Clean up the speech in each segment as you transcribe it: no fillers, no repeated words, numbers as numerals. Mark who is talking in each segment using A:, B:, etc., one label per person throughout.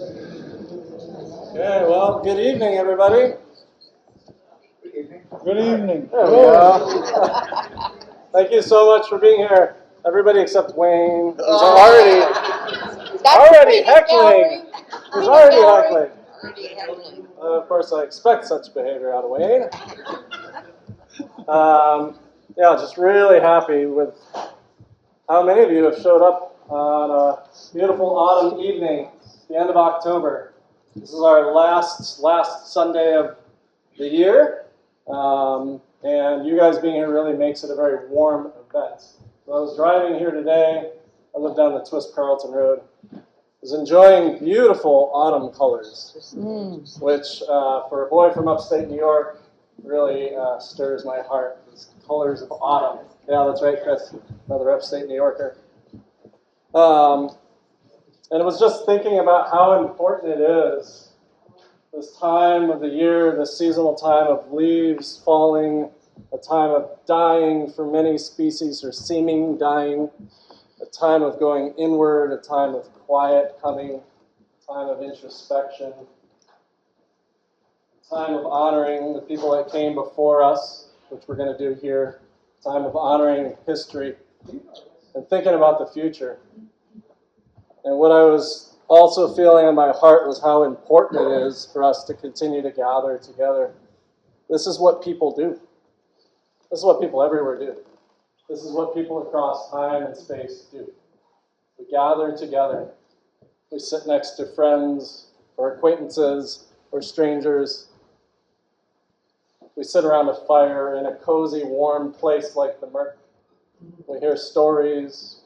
A: Okay, well, good evening, everybody.
B: Good evening.
A: There we go. Thank you so much for being here. Everybody except Wayne, who's already heckling. He's already heckling. Of course, I expect such behavior out of Wayne. Yeah, just really happy with how many of you have showed up on a beautiful autumn evening, the end of October. This is our last Sunday of the year, and you guys being here really makes it a very warm event. So I was driving here today. I live down the Twisp Carlton Road. I was enjoying beautiful autumn colors, which for a boy from upstate New York really stirs my heart. These colors of autumn. Yeah, that's right, Chris, another upstate New Yorker. And I was just thinking about how important it is, this time of the year, this seasonal time of leaves falling, a time of dying for many species or seeming dying, a time of going inward, a time of quiet coming, a time of introspection, a time of honoring the people that came before us, which we're going to do here, a time of honoring history, and thinking about the future. And what I was also feeling in my heart was how important it is for us to continue to gather together. This is what people do. This is what people everywhere do. This is what people across time and space do. We gather together. We sit next to friends or acquaintances or strangers. We sit around a fire in a cozy, warm place like the Merc. We hear stories.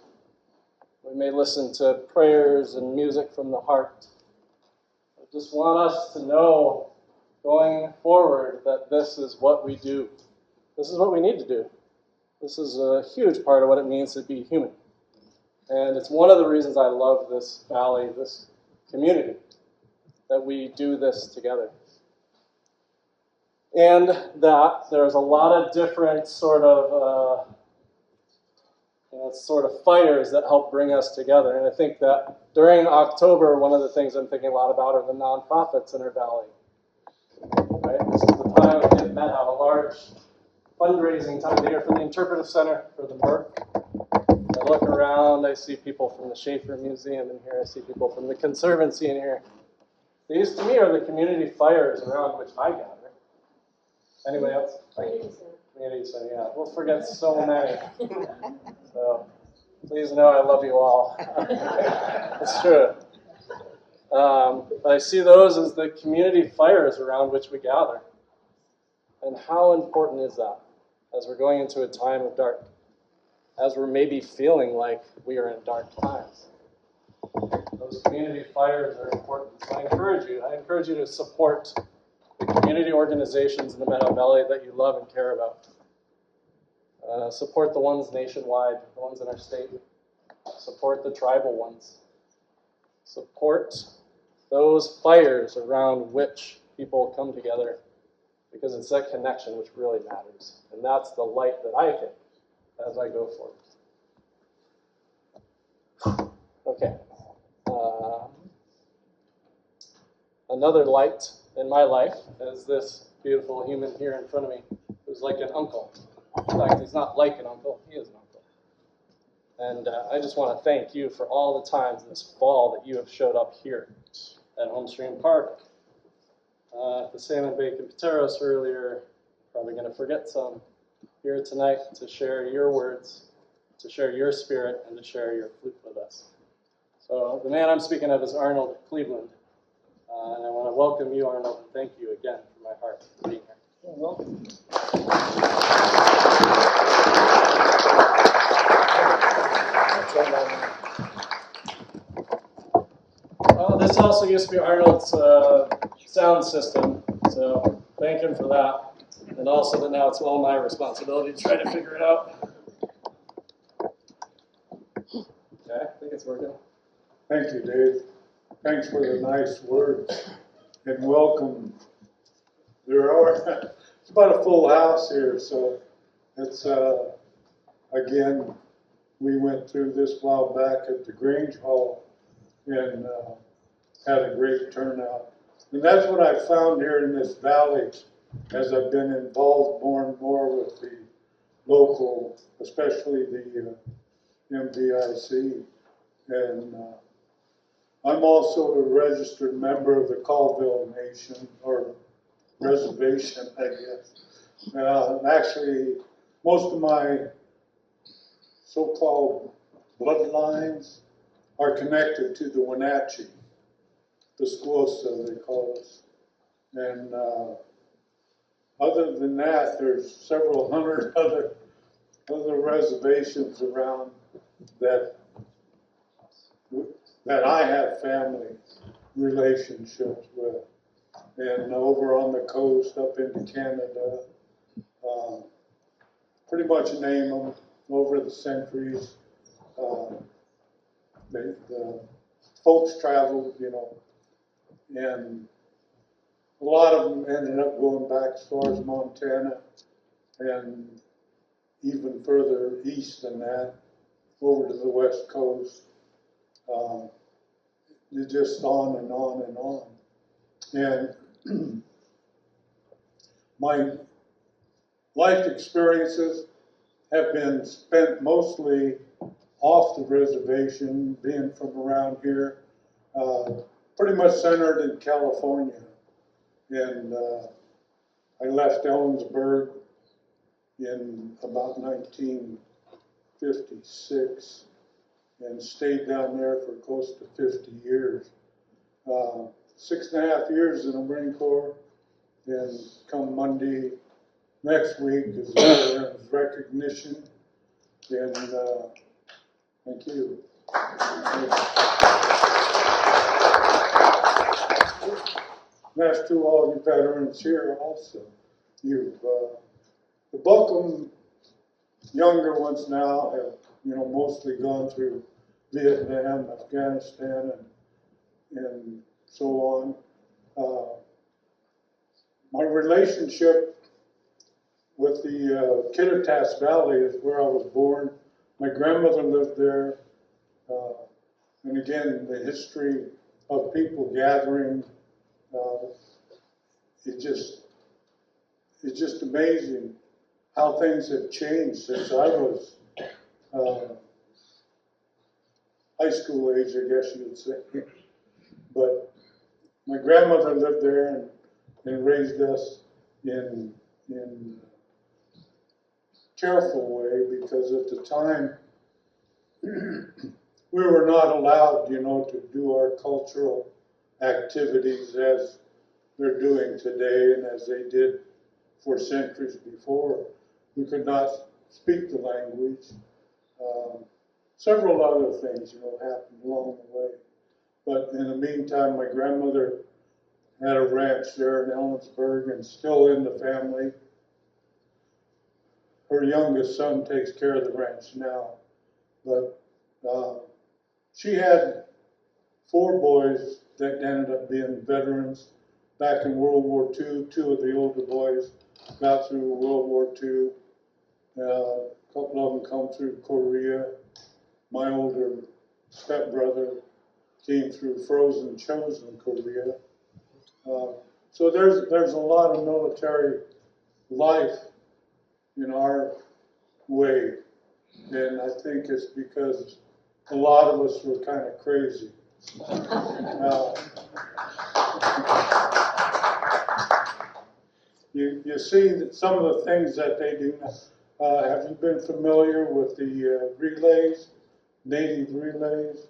A: We may listen to prayers and music from the heart. I just want us to know, going forward, that this is what we do. This is what we need to do. This is a huge part of what it means to be human. And it's one of the reasons I love this valley, this community, that we do this together. And that there's a lot of different sort of fires that help bring us together. And I think that during October, one of the things I'm thinking a lot about are the nonprofits in our valley. Right? This is the time of the Methow, a large fundraising time of the year for the Interpretive Center, for the Merc. I look around, I see people from the Schaefer Museum in here, I see people from the Conservancy in here. These, to me, are the community fires around which I gather. Anybody else? Community Center, yeah. We'll forget so many. So please know I love you all. It's true. But I see those as the community fires around which we gather. And how important is that as we're going into a time of dark? As we're maybe feeling like we are in dark times. Those community fires are important. So I encourage you to support the community organizations in the Methow Valley that you love and care about. Support the ones nationwide, the ones in our state. Support the tribal ones. Support those fires around which people come together, because it's that connection which really matters. And that's the light that I take as I go forward. Okay. Another light in my life is this beautiful human here in front of me, who's like an uncle. In fact, he's not like an uncle, he is an uncle. And I just want to thank you for all the times this fall that you have showed up here at Homestream Park, at the Salmon Bacon Pateros earlier, probably going to forget some, here tonight to share your words, to share your spirit, and to share your flute with us. So the man I'm speaking of is Arnold Cleveland. And I want to welcome you, Arnold, and thank you again from my heart for being here. You're welcome. Well, this also used to be Arnold's sound system, so thank him for that. And also that now it's all my responsibility to try to figure it out. Okay, I think it's working.
B: Thank you, Dave. Thanks for the nice words and welcome. It's about a full house here, so it's, again, we went through this while back at the Grange Hall in had a great turnout. And that's what I found here in this valley as I've been involved more and more with the local, especially the MVIC. And I'm also a registered member of the Colville Nation, or reservation, I guess. Actually, most of my so-called bloodlines are connected to the Wenatchee, the Squosa, they call us. And other than that, there's several hundred other reservations around that I have family relationships with. And over on the coast, up into Canada, pretty much name them over the centuries. The folks traveled, you know, and a lot of them ended up going back as far as Montana and even further east than that, over to the west coast. It's just on and on and on. And my life experiences have been spent mostly off the reservation, being from around here, pretty much centered in California. And I left Ellensburg in about 1956 and stayed down there for close to 50 years. 6.5 years in the Marine Corps, and come Monday next week is veterans recognition. And thank you. That's to all you veterans here also. You've the bulk of them, younger ones now, have, you know, mostly gone through Vietnam, Afghanistan, and so on. My relationship with the Kittitas Valley is where I was born. My grandmother lived there, and again, the history of people gathering, it's just amazing how things have changed since I was high school age, I guess you would say. But my grandmother lived there and raised us in careful way, because at the time we were not allowed, you know, to do our cultural activities as they're doing today and as they did for centuries before. We could not speak the language. Several other things, you know, happened along the way. But in the meantime, my grandmother had a ranch there in Ellensburg and still in the family. Her youngest son takes care of the ranch now. But she had 4 boys that ended up being veterans back in World War II. 2 of the older boys got through World War II. A couple of them come through Korea. My older stepbrother came through frozen chosen Korea. So there's a lot of military life in our way, and I think it's because a lot of us were kind of crazy. You see that some of the things that they do. Have you been familiar with the relays, native relays?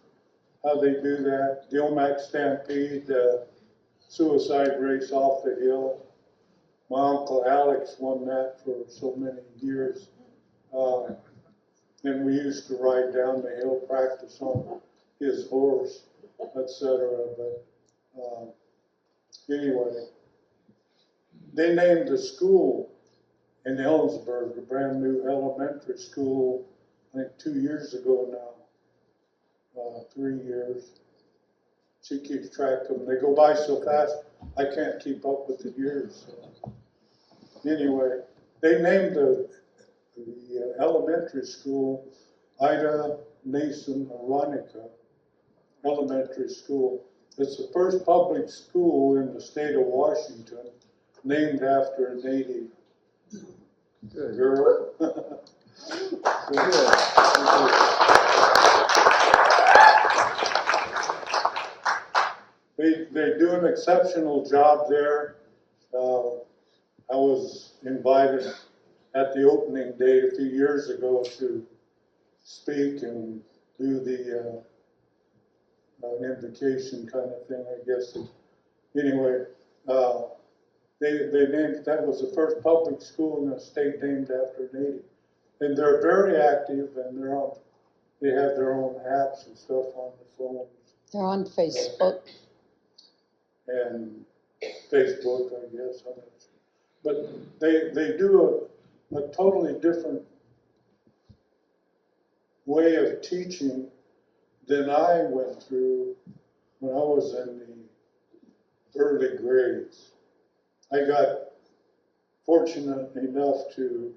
B: How they do that? The Omak Stampede, suicide race off the hill. My Uncle Alex won that for so many years. And we used to ride down the hill, practice on his horse, etc. But anyway, they named a school in Ellensburg, a brand new elementary school, I think 2 years ago now, 3 years. She keeps track of them. They go by so fast, I can't keep up with the years. So. Anyway, they named the elementary school Ida Nason Aronica Elementary School. It's the first public school in the state of Washington named after a Native girl. They do an exceptional job there. I was invited at the opening day a few years ago to speak and do the invocation kind of thing, I guess. Anyway, they named, that was the first public school in the state named after a Native. And they're very active, and they have their own apps and stuff on the phones.
C: They're on Facebook.
B: And Facebook, I guess. But they do a totally different way of teaching than I went through when I was in the early grades. I got fortunate enough to,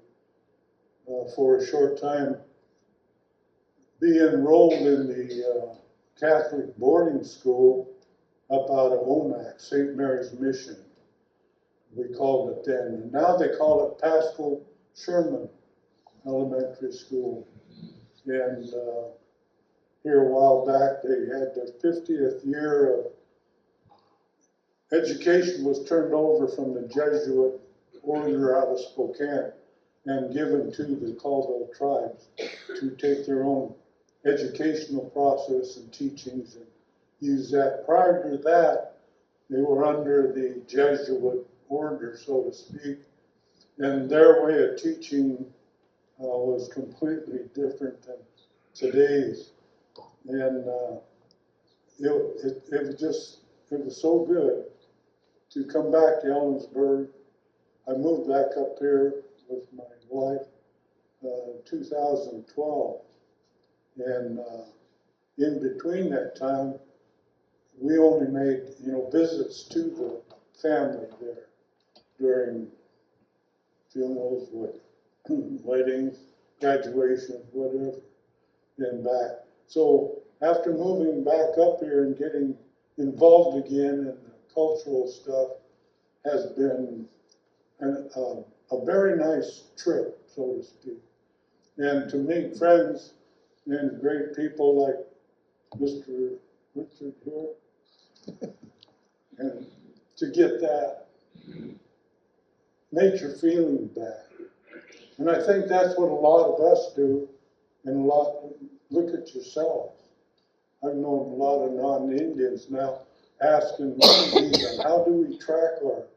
B: for a short time, be enrolled in the Catholic boarding school up out of Omak, St. Mary's Mission. We called it then. And now they call it Pascal Sherman Elementary School. And here a while back, they had their 50th year of education was turned over from the Jesuit order out of Spokane and given to the Caldwell tribes to take their own educational process and teachings and use that. Prior to that, they were under the Jesuit order, so to speak, and their way of teaching was completely different than today's. And it was so good to come back to Ellensburg. I moved back up here with my wife in 2012, and in between that time, we only made visits to the family there during funerals, weddings, graduations, whatever, and back. So after moving back up here and getting involved again in the cultural stuff has been a very nice trip, so to speak. And to meet friends and great people like Mr. Richard Hart, and to get that nature feeling back. And I think that's what a lot of us do, and look at yourselves. I've known a lot of non-Indians now asking me, how do we track our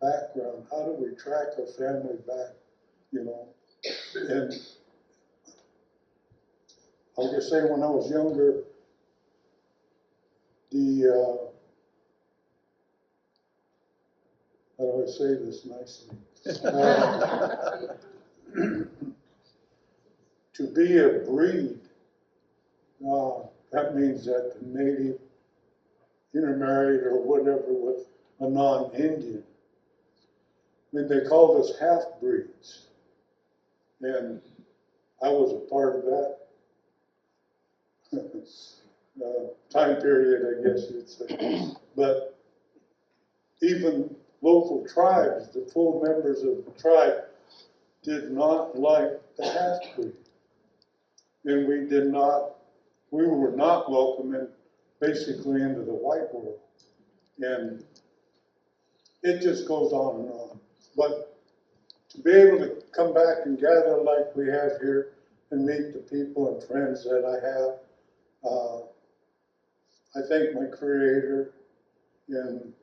B: background? How do we track our family back? And like I say, when I was younger, how do I say this nicely? To be a breed, that means that the native intermarried or whatever with a non-Indian. I mean, they called us half-breeds. And I was a part of that time period, I guess you'd say. But even local tribes, the full members of the tribe, did not like the half-breed. And we were not welcome basically into the white world. And it just goes on and on. But to be able to come back and gather like we have here and meet the people and friends that I have, I thank my Creator. And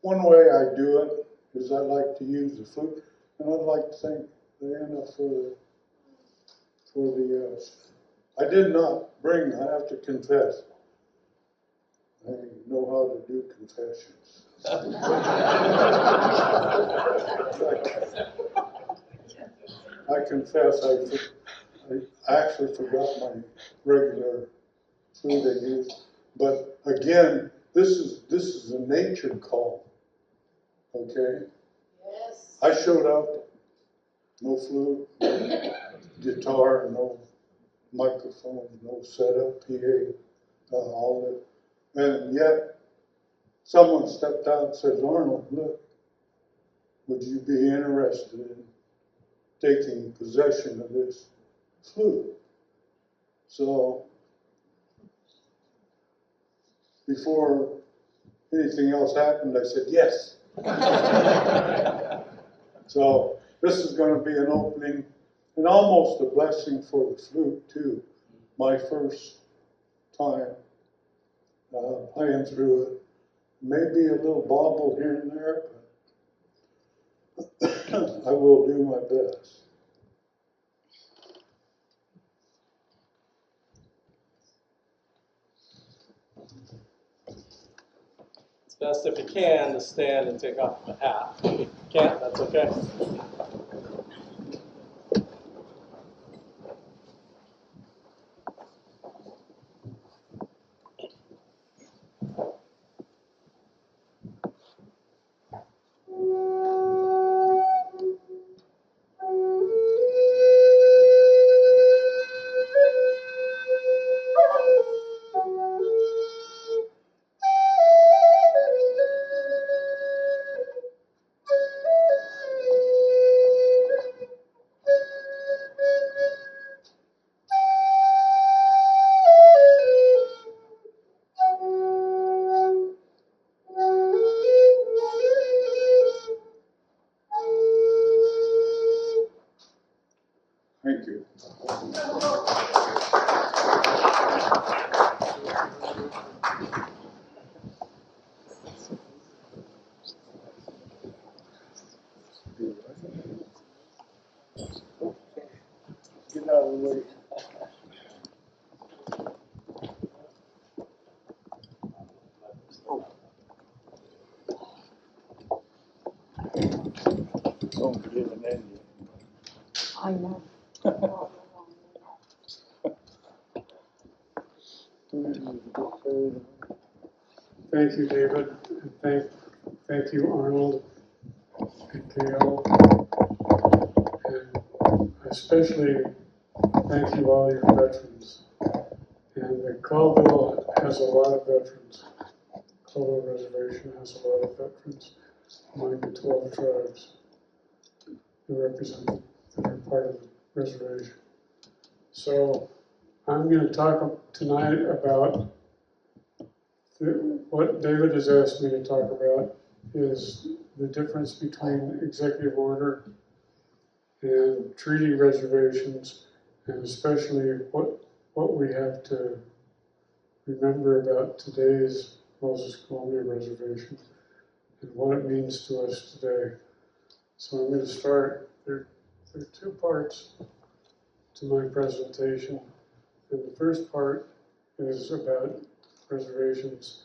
B: one way I do it is I like to use the flute, and I'd like to thank Diana for the I did not bring, I have to confess, I know how to do confessions. I confess, I actually forgot my regular flute I use. But again, this is a nature call. Okay?
C: Yes.
B: I showed up, no flute, no guitar, no microphone, no setup, PA, all that. And yet, someone stepped out and said, Arnold, look, would you be interested in taking possession of this flute? So before anything else happened, I said, yes. So this is going to be an opening and almost a blessing for the flute too. My first time playing through it. Maybe a little bobble here and there, but I will do my best.
A: It's best if you can to stand and take off the hat. If you can't, that's okay.
B: Thank you.
A: Get out of the way.
D: Don't give an ending.
C: I know.
E: Thank you, David, and thank you, Arnold, and Gail, and especially thank you all your veterans. And the Colville has a lot of veterans. Colville Reservation has a lot of veterans among the 12 tribes who represent, that are part of the reservation. So I'm going to talk tonight about what David has asked me to talk about is the difference between executive order and treaty reservations, and especially what we have to remember about today's Moses Columbia Reservation and what it means to us today. So I'm going to start. There are two parts to my presentation, and the first part is about reservations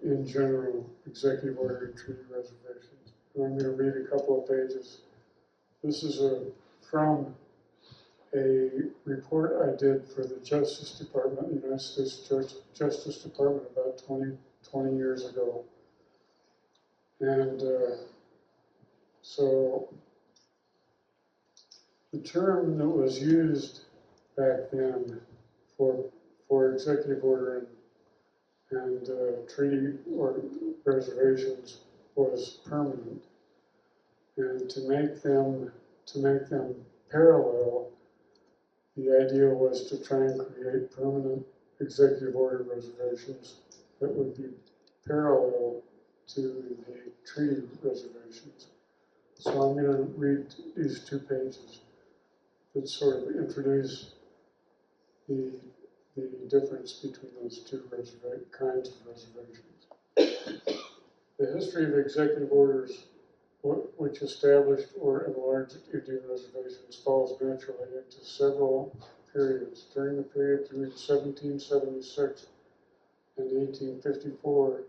E: in general, executive order and treaty reservations. And I'm going to read a couple of pages. This is from a report I did for the Justice Department, the United States Justice Department, about 20 years ago. And so the term that was used back then for executive order and treaty or reservations was permanent, and to make them parallel, the idea was to try and create permanent executive order reservations that would be parallel to the treaty reservations. So I'm going to read these 2 pages that sort of introduce the difference between those 2 kinds of reservations. The history of executive orders which established or enlarged Indian reservations falls naturally into several periods. During the period between 1776 and 1854,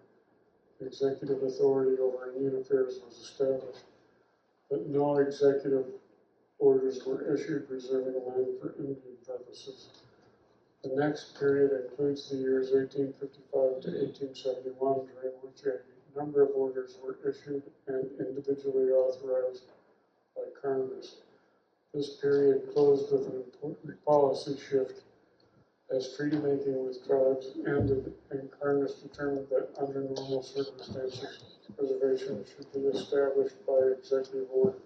E: executive authority over Indian affairs was established, but no executive orders were issued reserving land for Indian purposes. The next period includes the years 1855 to 1871, during which a number of orders were issued and individually authorized by Congress. This period closed with an important policy shift as treaty making with tribes ended and Congress determined that under normal circumstances, reservations should be established by executive order.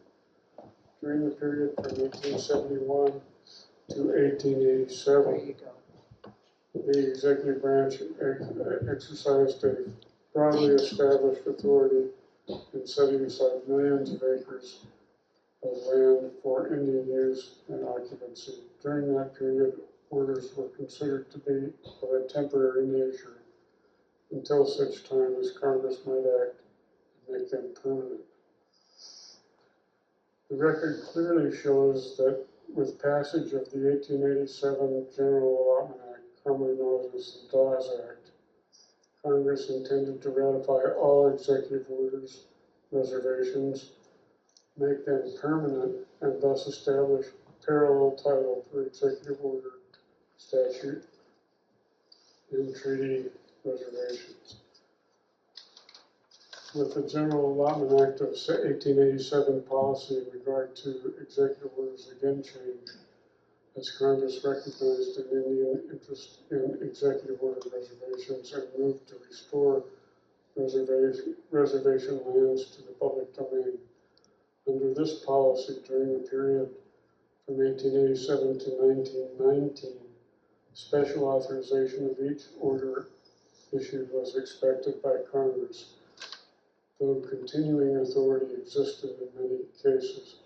E: During the period from 1871 to 1887, the executive branch exercised a broadly established authority in setting aside millions of acres of land for Indian use and occupancy. During that period, orders were considered to be of a temporary nature until such time as Congress might act and make them permanent. The record clearly shows that with passage of the 1887 General Allotment Act, commonly known as the Dawes Act, Congress intended to ratify all executive orders, reservations, make them permanent, and thus establish parallel title for executive order, statute, and treaty reservations. With the General Allotment Act of 1887 policy in regard to executive orders again changed, as Congress recognized an Indian interest in executive order reservations and moved to restore reservation lands to the public domain. Under this policy, during the period from 1887 to 1919, special authorization of each order issued was expected by Congress, though continuing authority existed in many cases.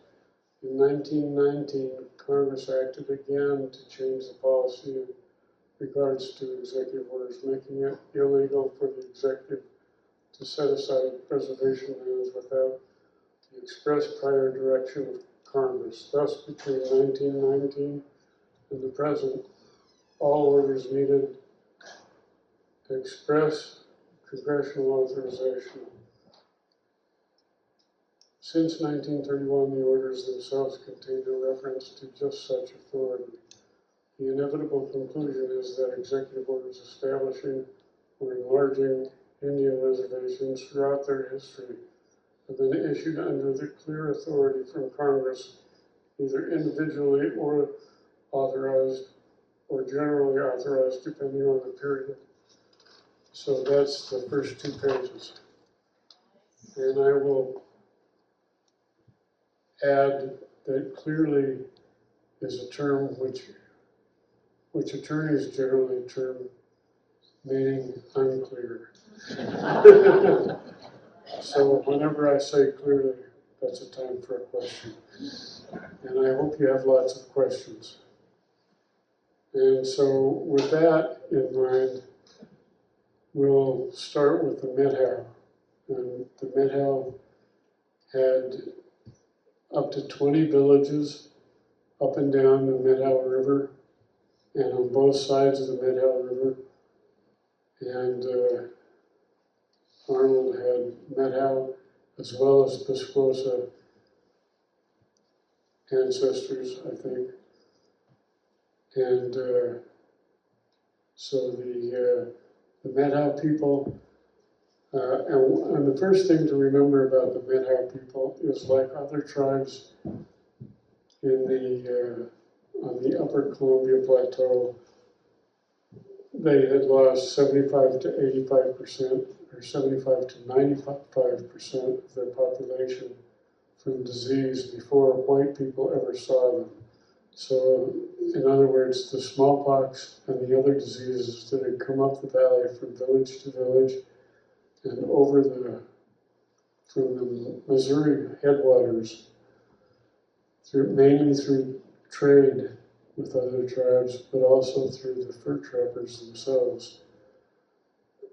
E: In 1919, Congress acted again to change the policy in regards to executive orders, making it illegal for the executive to set aside reservation lands without the express prior direction of Congress. Thus, between 1919 and the present, all orders needed express congressional authorization. Since 1931, the orders themselves contained a reference to just such authority. The inevitable conclusion is that executive orders establishing or enlarging Indian reservations throughout their history have been issued under the clear authority from Congress, either individually or authorized, or generally authorized, depending on the period. So that's the first 2 pages. And I will add that clearly is a term which attorneys generally term meaning unclear. So whenever I say clearly, that's a time for a question. And I hope you have lots of questions. And so with that in mind, we'll start with the Methow. And the Methow had up to 20 villages up and down the Methow River and on both sides of the Methow River. And Arnold had Methow as well as Piscosa ancestors, I think. And so the Methow people, and the first thing to remember about the Methow people is, like other tribes in the on the upper Columbia Plateau, they had lost 75 to 85%, or 75 to 95% of their population from disease before white people ever saw them. So, in other words, the smallpox and the other diseases that had come up the valley from village to village and over from the Missouri headwaters, mainly through trade with other tribes, but also through the fur trappers themselves.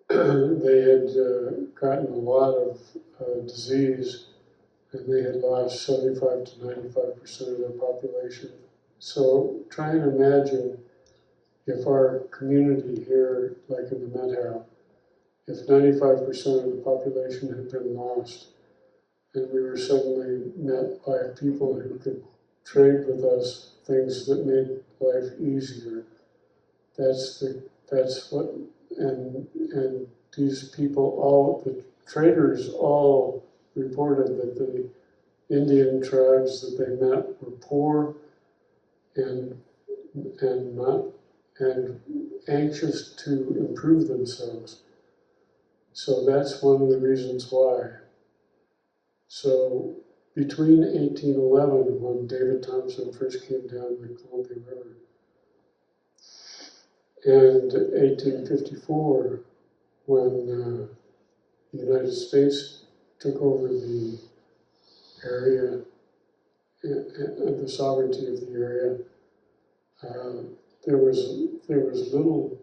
E: They had gotten a lot of disease, and they had lost 75 to 95% of their population. So try and imagine if our community here, like in the Methow, if 95% of the population had been lost, and we were suddenly met by people who could trade with us things that made life easier. That's what, and these people, all the traders all reported that the Indian tribes that they met were poor and not and anxious to improve themselves. So that's one of the reasons why. So between 1811, when David Thompson first came down the Columbia River, and 1854, when the United States took over the area, the sovereignty of the area, there was little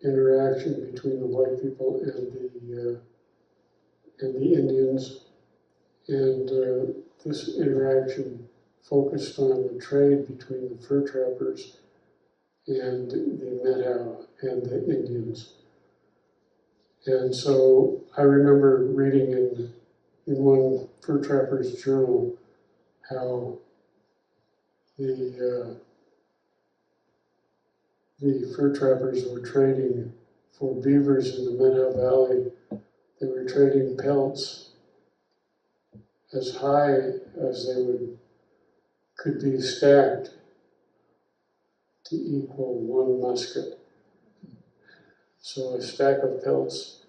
E: interaction between the white people and the Indians, and this interaction focused on the trade between the fur trappers and the Methow and the Indians. And so I remember reading in one fur trapper's journal how the fur trappers were trading for beavers in the Methow Valley. They were trading pelts as high as they could be stacked to equal one musket. So a stack of pelts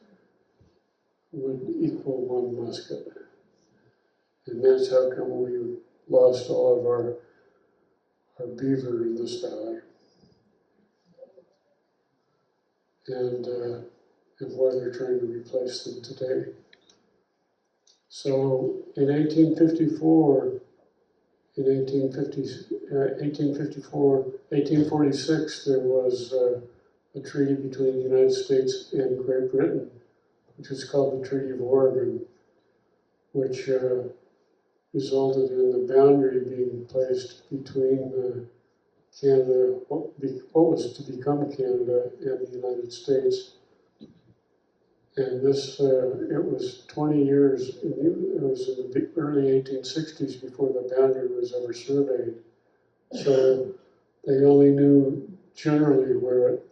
E: would equal one musket. And that's how come we lost all of our beaver in this valley. And why they're trying to replace them today. So in 1846, there was a treaty between the United States and Great Britain, which was called the Treaty of Oregon, which resulted in the boundary being placed between Canada, what was to become Canada, and the United States. And this, it was 20 years, it was in the early 1860s before the boundary was ever surveyed. So they only knew generally where it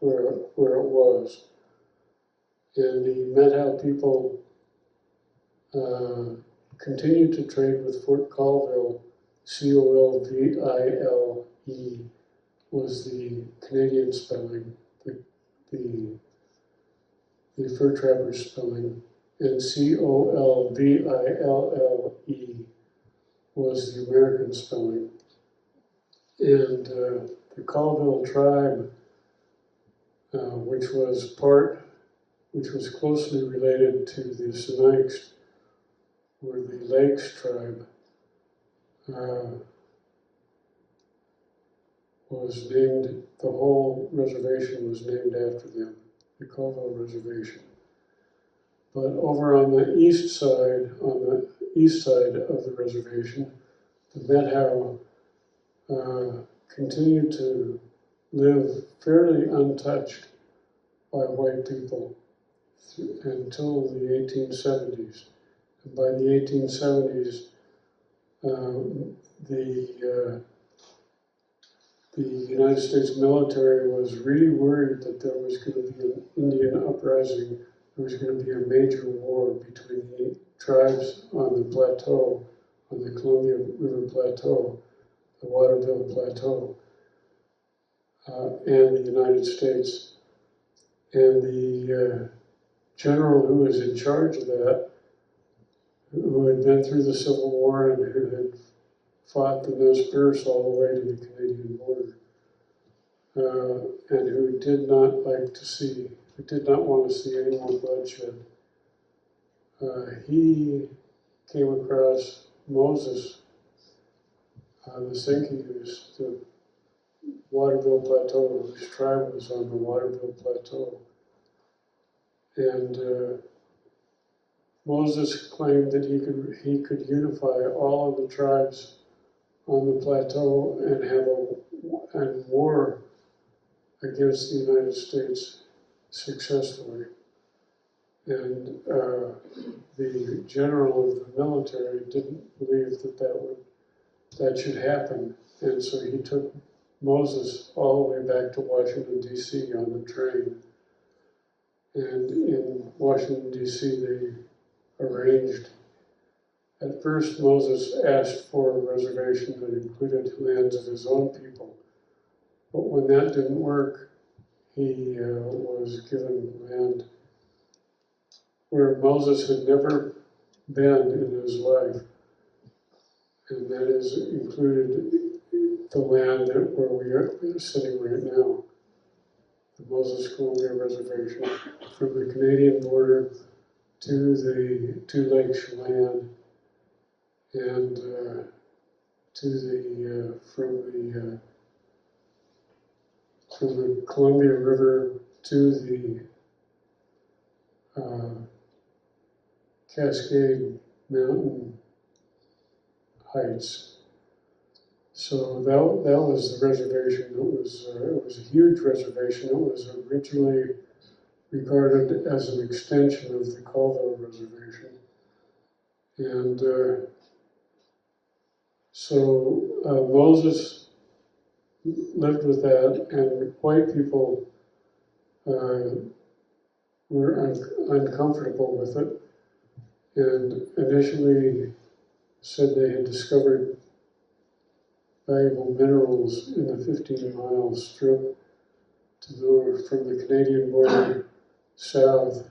E: was. And the Methow people continued to trade with Fort Colville. Colvile was the Canadian spelling, the fur trapper spelling, and Colville was the American spelling. And the Colville tribe, which was closely related to the Sinaiaks, were the Lakes tribe, was named, the whole reservation was named after them, the Colville Reservation. But over on the east side of the reservation, the Methow continued to live fairly untouched by white people until the 1870s. And by the 1870s, the United States military was really worried that there was going to be an Indian uprising. There was going to be a major war between the tribes on the plateau, on the Columbia River Plateau, the Waterville Plateau, and the United States. And the general who was in charge of that, who had been through the Civil War and who had fought the Nez Perce all the way to the Canadian border, and who did not want to see any more bloodshed. He came across Moses, the Sinki, who's the Waterville Plateau, whose tribe was on the Waterville Plateau. And Moses claimed that he could unify all of the tribes on the plateau and have a war against the United States successfully. And the general of the military didn't believe that should happen. And so he took Moses all the way back to Washington, D.C. on the train. And in Washington, D.C., they arranged. At first, Moses asked for a reservation that included lands of his own people. But when that didn't work, he was given land where Moses had never been in his life. And that is included the land where we are sitting right now, the Moses Columbia Reservation, from the Canadian border to the Two Lakes Chelan, and from the Columbia River to the Cascade Mountain Heights. So that was the reservation. It was a huge reservation. It was originally regarded as an extension of the Colville Reservation. And so Moses lived with that, and white people were uncomfortable with it, and initially said they had discovered valuable minerals in the 15-mile strip from the Canadian border south.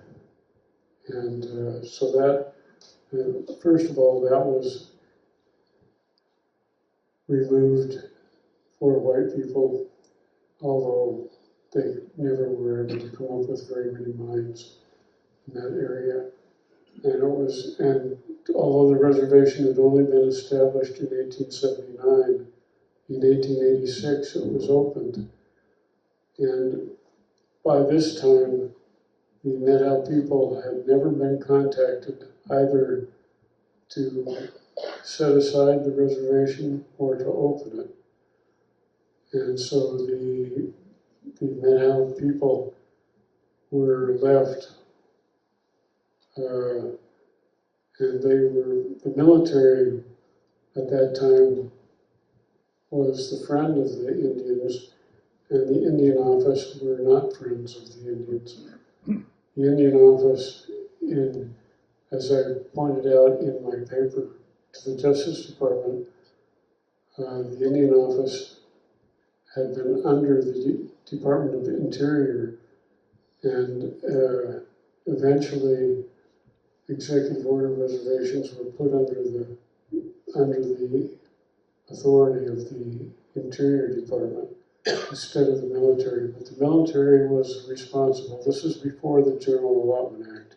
E: And so that, first of all, that was removed for white people, although they never were able to come up with very many mines in that area. And although the reservation had only been established in 1879, in 1886 it was opened. And by this time, the Methow people had never been contacted either to set aside the reservation or to open it. And so the Methow people were left, and the military at that time was the friend of the Indians, and the Indian office were not friends of the Indians. The Indian office, as I pointed out in my paper to the Justice Department, the Indian office had been under the Department of the Interior, and eventually executive order reservations were put under the authority of the Interior Department instead of the military. But the military was responsible. This is before the General Allotment Act.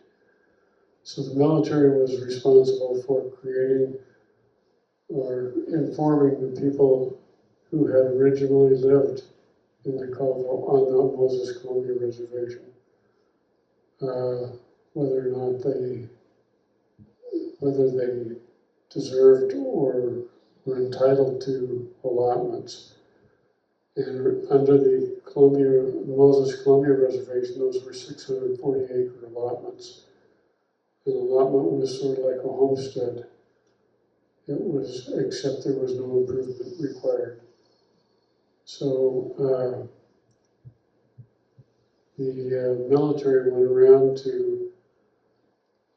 E: So the military was responsible for creating or informing the people who had originally lived in the Colville, on the Moses Columbia Reservation, whether they deserved or were entitled to allotments. And under the Moses Columbia Reservation, those were 640-acre allotments. An allotment was sort of like a homestead. Except there was no improvement required. So the military went around to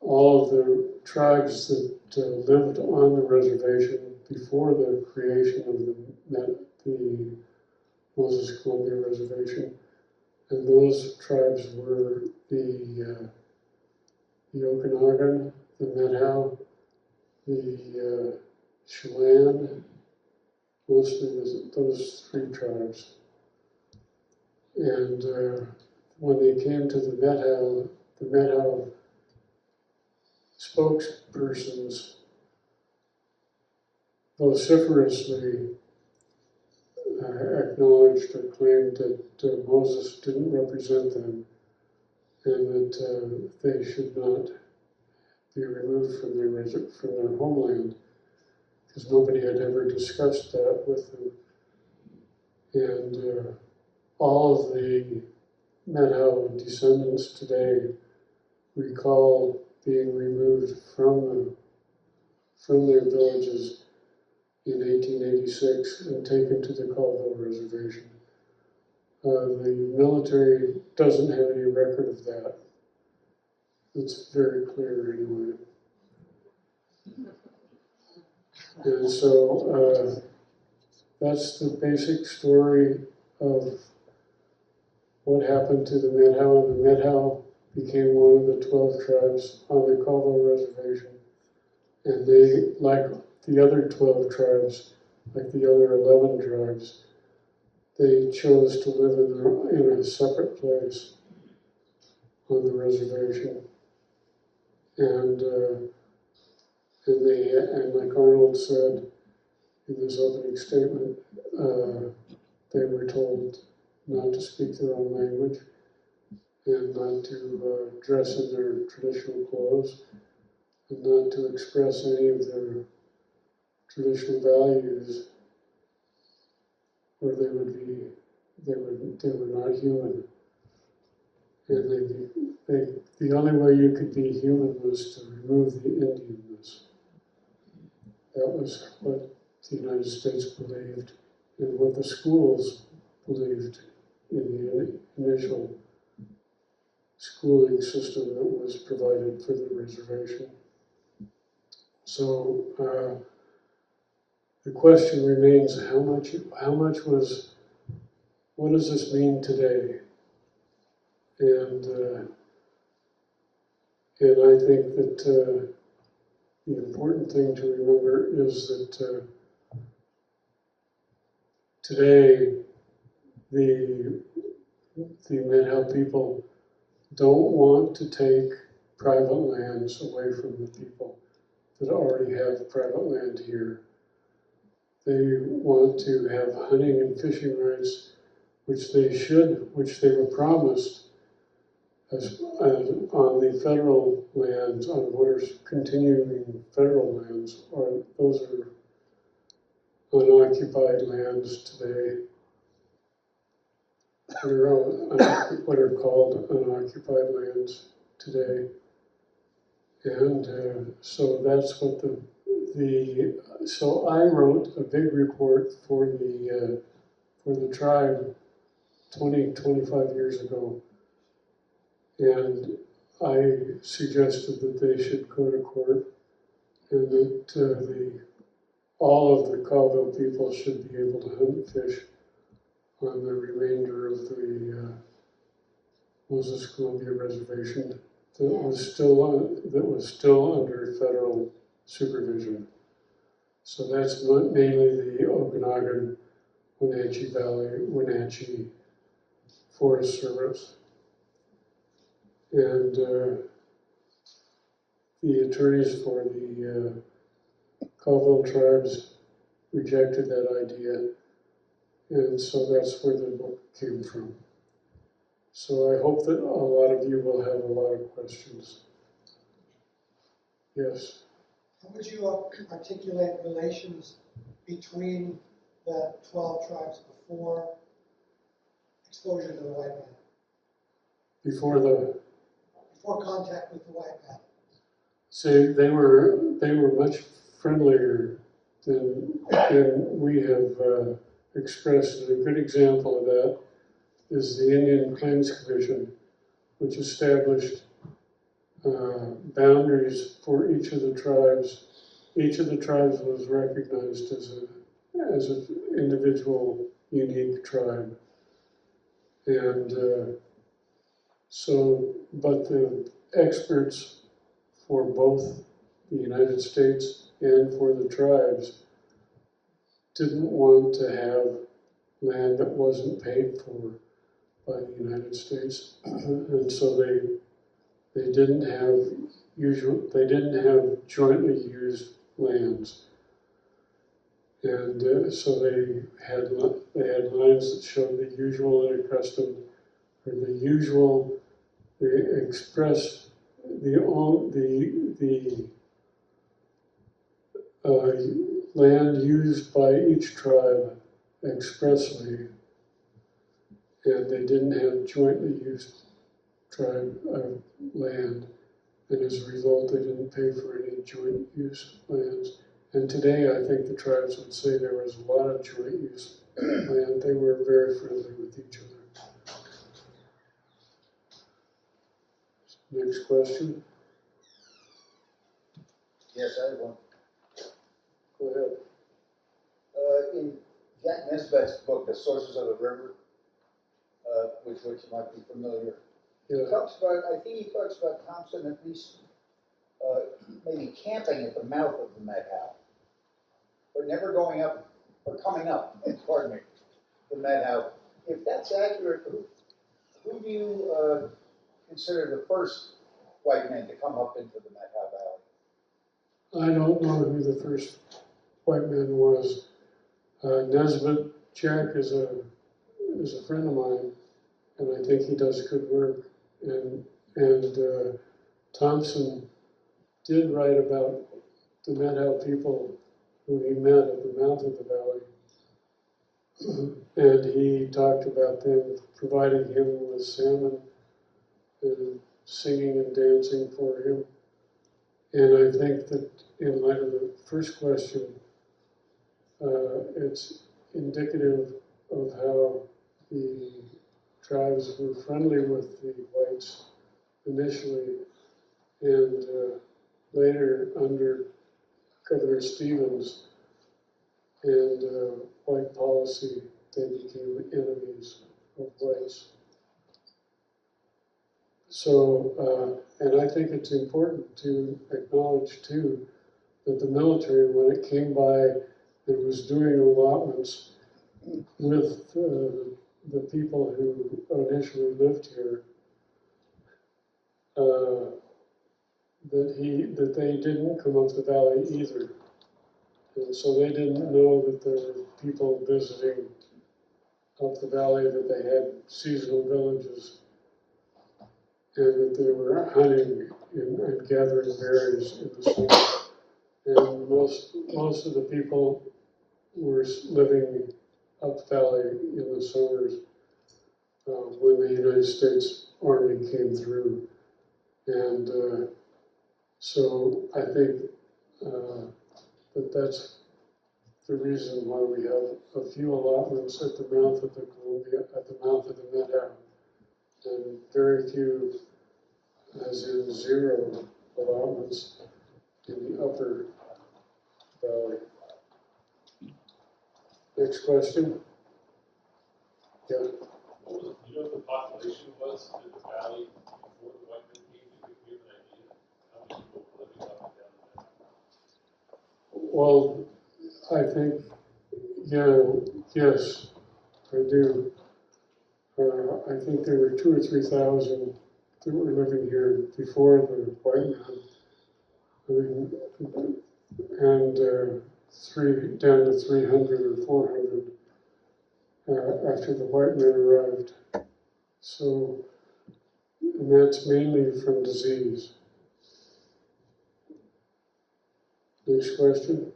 E: all of the tribes that lived on the reservation before the creation of the Moses Columbia Reservation, and those tribes were the Okanagan, the Methow, the Chelan, mostly those three tribes. And when they came to the Methow spokespersons vociferously acknowledged or claimed that Moses didn't represent them, and that they should not be removed from their homeland, because nobody had ever discussed that with them. And all of the Methow descendants today recall being removed from their villages in 1886 and taken to the Colville Reservation. The military doesn't have any record of that. It's very clear anyway. And so that's the basic story of what happened to the Methow, and the Methow became one of the 12 tribes on the Colville Reservation. And they, like the other 12 tribes, like the other 11 tribes, they chose to live in a separate place on the reservation. And like Arnold said in his opening statement, they were told not to speak their own language and not to dress in their traditional clothes and not to express any of their traditional values, or they were not human. And the only way you could be human was to remove the Indianness. That was what the United States believed and what the schools believed in the initial schooling system that was provided for the reservation. So the question remains, what does this mean today? And I think that the important thing to remember is that today the Methow people don't want to take private lands away from the people that already have private land here. They want to have hunting and fishing rights, which they were promised as on the federal lands, on what are continuing federal lands, or those are unoccupied lands today. What are called unoccupied lands today. And so that's what so I wrote a big report for the tribe 25 years ago. And I suggested that they should go to court and that all of the Colville people should be able to hunt and fish on the remainder of the Moses Columbia Reservation that was still under federal supervision. So that's mainly the Okanagan, Wenatchee Valley, Wenatchee Forest Service. And the attorneys for the Colville tribes rejected that idea, and so that's where the book came from. So I hope that a lot of you will have a lot of questions. Yes?
F: How would you articulate relations between the 12 tribes before exposure to the white man? Before contact with the white man.
E: See, they were much friendlier than we have expressed. And a good example of that is the Indian Claims Commission, which established boundaries for each of the tribes. Each of the tribes was recognized as an individual, unique tribe. And but the experts for both the United States and for the tribes didn't want to have land that wasn't paid for by the United States, and so they didn't have jointly used lands, and so they had lines that showed the usual and accustomed, or they express the land used by each tribe expressly, and they didn't have jointly used tribe land, and as a result they didn't pay for any joint use lands. And today I think the tribes would say there was a lot of joint use land. They were very friendly with each other. Next question.
G: Yes, I have one.
E: Go ahead.
G: In Jack Nesbitt's book, The Sources of the River, with which you might be familiar. He
E: Yeah,
G: talks about, I think he talks about Thompson at least, maybe camping at the mouth of the Methow, but never going up or coming up, pardon me, the Methow. If that's accurate, who do you consider the first white man to come up into the Methow Valley?
E: I don't know who the first white man was. Nesbitt Jack is a friend of mine, and I think he does good work. And Thompson did write about the Methow people who he met at the mouth of the valley. And he talked about them providing him with salmon and singing and dancing for him. And I think that in light of the first question, it's indicative of how the tribes were friendly with the whites initially, and later under Governor Stevens and white policy, they became enemies of whites. So, and I think it's important to acknowledge too that the military, when it came by and was doing allotments with the people who initially lived here, that they didn't come up the valley either. And so they didn't know that there were people visiting up the valley, that they had seasonal villages, and that they were hunting and gathering berries in the summer. And most of the people were living up the valley in the summers when the United States Army came through. And so I think that that's the reason why we have a few allotments at the mouth of the Columbia, at the mouth of the Methow, and very few, as in 0 allotments in the upper valley. Next question? Yeah.
H: You know what the population was in the valley before the white men came? Do you have an idea how many people were living up and down there?
E: Well, I think, yes, I do. I think there were 2,000 or 3,000 that were living here before the white man. I mean, and down to 300 or 400 after the white man arrived. So, and that's mainly from disease. Next question.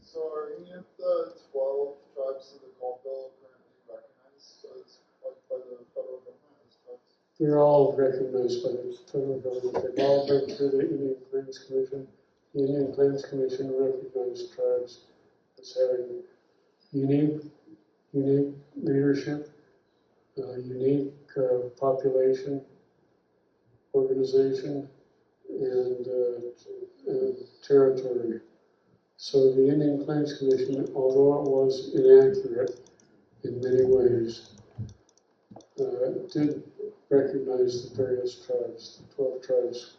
I: So are any of the 12 tribes of the Colville currently recognized as, like, by the federal government as tribes?
E: They're all recognized by the federal government. They've all been through the Indian Claims Commission. The Indian Claims Commission recognized tribes as having unique leadership, unique population, organization, and territory. So the Indian Claims Commission, although it was inaccurate in many ways, did recognize the various tribes. The 12 tribes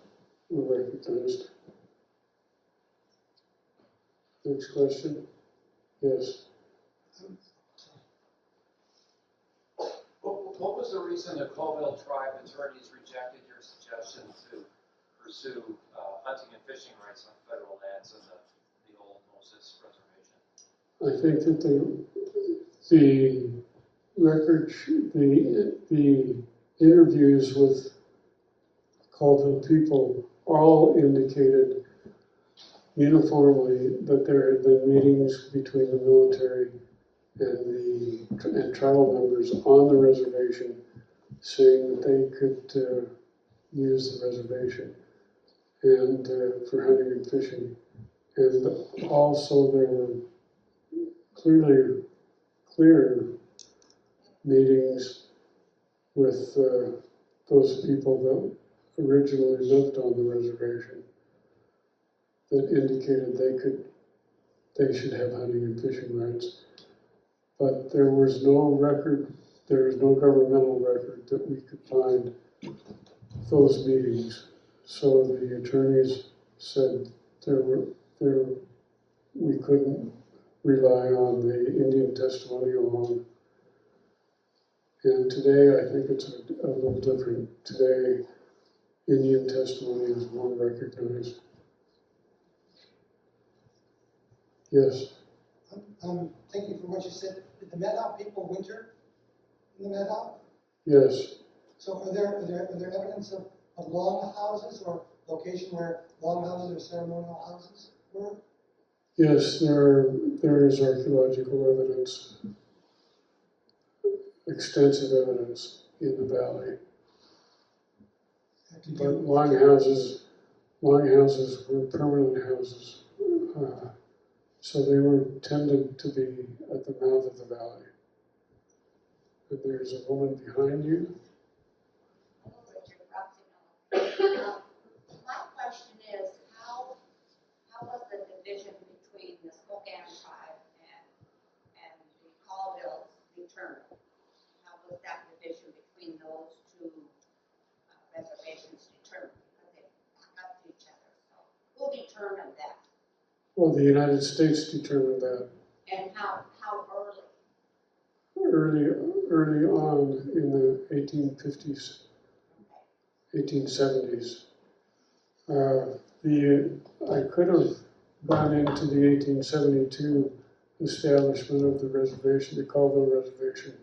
E: were recognized. Next question? Yes.
J: What was the reason the Colville tribe attorneys rejected your suggestion to pursue hunting and fishing rights on federal lands in the old Moses Reservation?
E: I think that the record, the interviews with Colville people all indicated uniformly that there had been meetings between the military and tribal members on the reservation saying that they could use the reservation and for hunting and fishing. And also there were clear meetings with those people that originally lived on the reservation that indicated they should have hunting and fishing rights. but there was no record, there was no governmental record that we could find those meetings. So the attorneys said we couldn't rely on the Indian testimony alone. And today, I think it's a little different. Today, Indian testimony is more recognized. Yes.
F: Thank you for what you said. Did the Methow people winter in the Methow?
E: Yes.
F: So are there evidence of long houses or location where long houses or ceremonial houses were?
E: Yes, there is archaeological evidence, extensive evidence in the valley. But longhouses were permanent houses, so they were tended to be at the mouth of the valley. And there's a woman behind you.
C: My question is, how was the division between the Spokane tribe and the Colvilles determined? How was that division between those two reservations determined? Because they back up to each other. So who determined that?
E: Well, the United States determined that
C: And how early?
E: early on in the 1850s, 1870s. I could have gone into the 1872 establishment of the reservation, the Colville Reservation.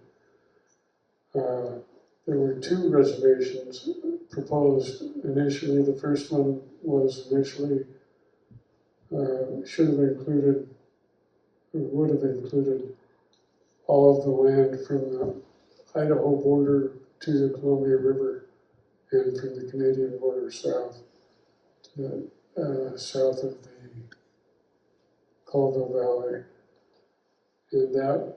E: There were two reservations proposed initially. The first one was initially should have included, or would have included, all of the land from the Idaho border to the Columbia River and from the Canadian border south to the south of the Colville Valley. And that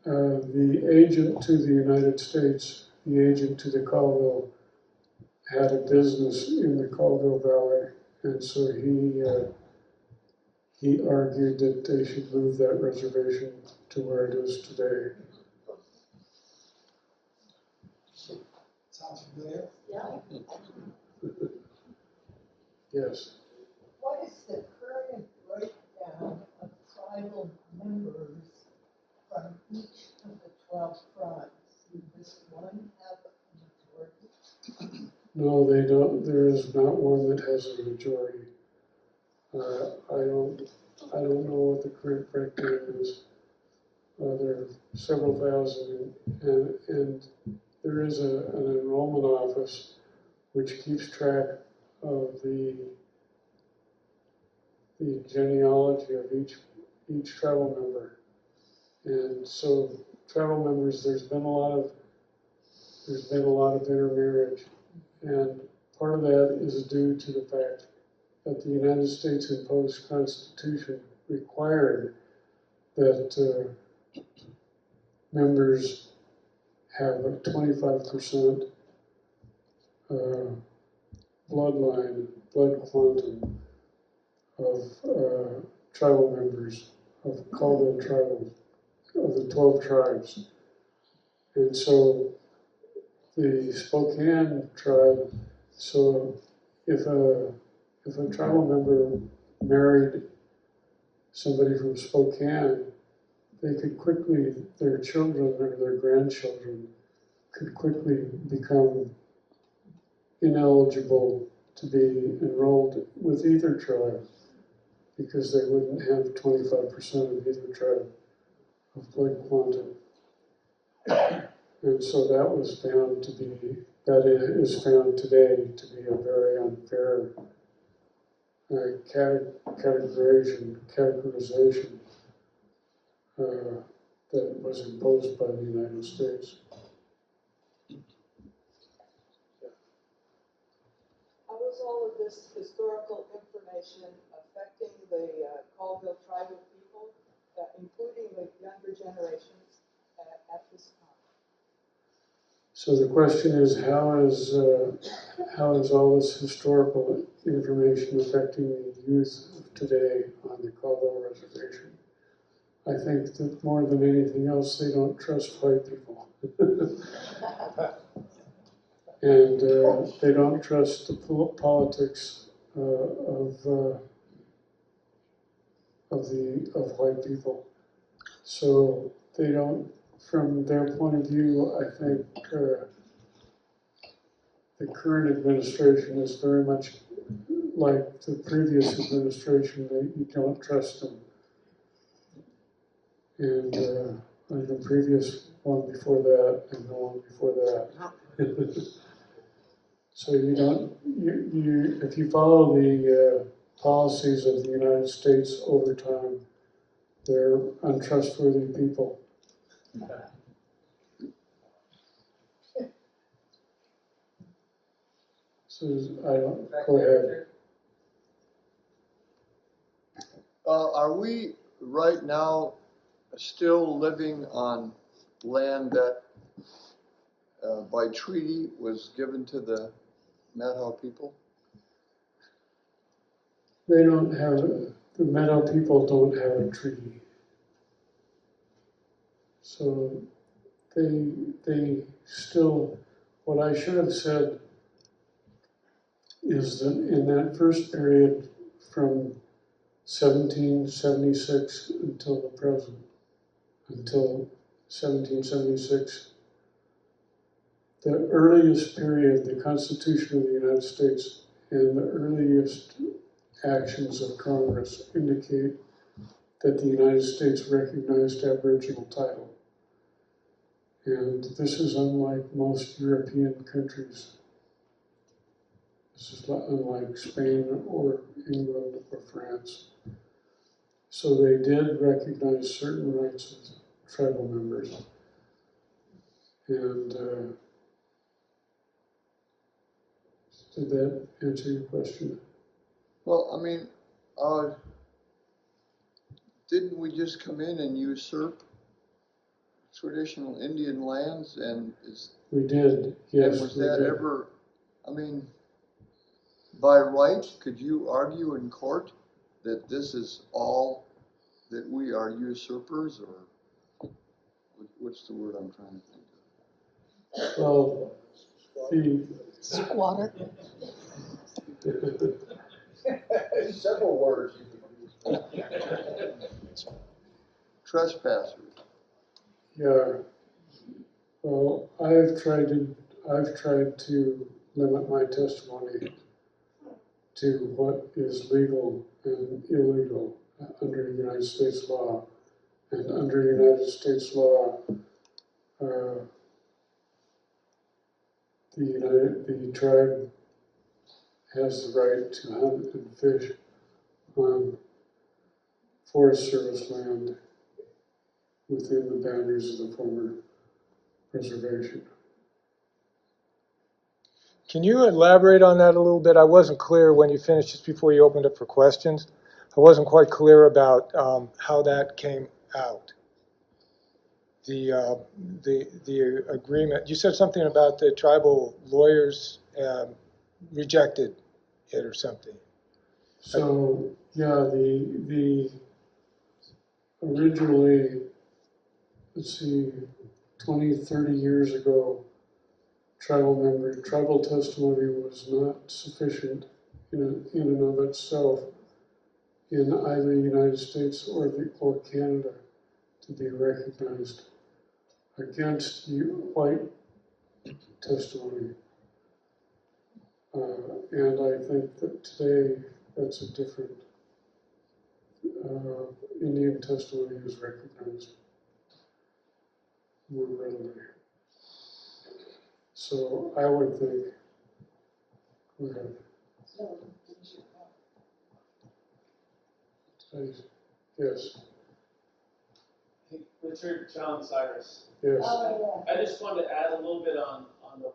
E: the agent to the United States, the agent to the Colville, had a business in the Colville Valley, and so he argued that they should move that reservation to where it is today.
F: Sounds familiar.
C: Yeah.
E: Yes.
K: What is the current breakdown of tribal members from each of the 12 tribes? Does one have a majority?
E: No, they don't. There is not one that has a majority. I don't know what the current breakdown is. There are several thousand, and there is an enrollment office which keeps track of the genealogy of each tribal member. And so tribal members, there's been a lot of intermarriage, and part of that is due to the fact that the United States imposed Constitution required that members have a 25% blood quantum of tribal members of Colville tribal, of the 12 tribes. And so the Spokane tribe, so if a tribal member married somebody from Spokane, they could quickly, their children or their grandchildren could quickly become ineligible to be enrolled with either tribe because they wouldn't have 25% of either tribe of blood quantum. And so that was found to be, that is found today to be a very unfair categorization that was imposed by the United States.
K: How was all of this historical information affecting the Colville tribal people, including the younger generations at this time?
E: So the question is, how is all this historical information affecting the youth of today on the Colville Reservation? I think that more than anything else, they don't trust white people. And they don't trust the politics of white people. So they don't, from their point of view, I think the current administration is very much like the previous administration, that you don't trust them. And the previous one before that, and the one before that. So you don't, if you follow the policies of the United States over time, they're untrustworthy people. So I don't, go ahead.
L: Are we right now still living on land that by treaty was given to the Methow people?
E: They don't have, the Methow people don't have a treaty. So they still, what I should have said is that in that first period from 1776 until the present, until 1776, the earliest period, the Constitution of the United States and the earliest actions of Congress indicate that the United States recognized Aboriginal title. And this is unlike most European countries. This is unlike Spain or England or France. So they did recognize certain rights of tribal members. And did that answer your question?
L: Well, I mean, didn't we just come in and usurp traditional Indian lands, and
E: we did, yes.
L: And was that ever, I mean, by right, could you argue in court that this is all, that we are usurpers, or what's the word I'm trying to think of?
E: Well, the
K: Squatter.
G: Several words.
L: Trespassers.
E: Yeah. Well, I've tried to limit my testimony to what is legal and illegal under United States law. And under United States law, the tribe has the right to hunt and fish on Forest Service land within the boundaries of the former reservation.
M: Can you elaborate on that a little bit? I wasn't clear when you finished, just before you opened up for questions. I wasn't quite clear about how that came out. The agreement, you said something about the tribal lawyers rejected it or something.
E: So, yeah, the originally, let's see, 20, 30 years ago, tribal testimony was not sufficient in and of itself in either the United States or Canada to be recognized against white testimony. And I think that today that's a different, Indian testimony is recognized more readily. So I would think, go ahead. Yes.
N: Hey, Richard, John Cyrus.
E: Yes.
N: I just wanted to add a little bit on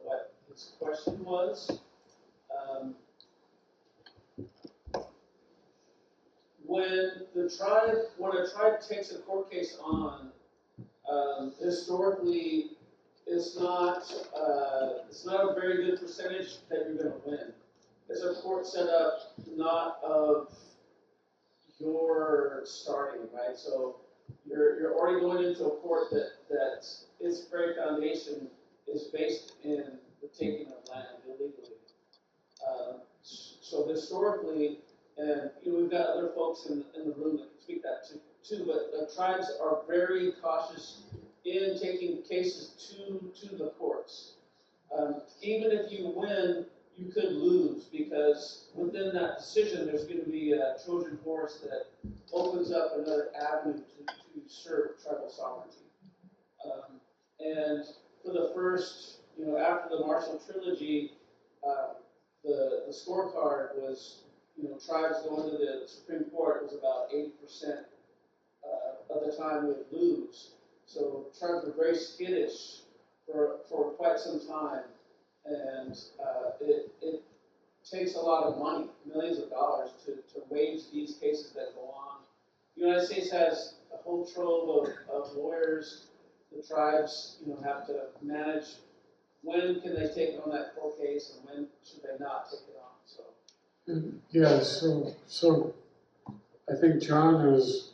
N: what his question was. When a tribe takes a court case on, historically, it's not a very good percentage that you're going to win. It's a court set up not of your starting, right? So you're already going into a court that its very foundation is based in the taking of land illegally. So historically, and we've got other folks in the room that can speak that too, but the tribes are very cautious in taking cases to the courts. Even if you win, you could lose, because within that decision, there's going to be a Trojan horse that opens up another avenue to usurp tribal sovereignty. And for the first, after the Marshall Trilogy, the scorecard was, tribes going to the Supreme Court was about 80% of the time would lose. So tribes were very skittish for quite some time, and it takes a lot of money, millions of dollars, to wage these cases that go on. The United States has a whole trove of lawyers. The tribes, have to manage when can they take on that court case and when should they not take it on. So.
E: Yeah, so I think John is,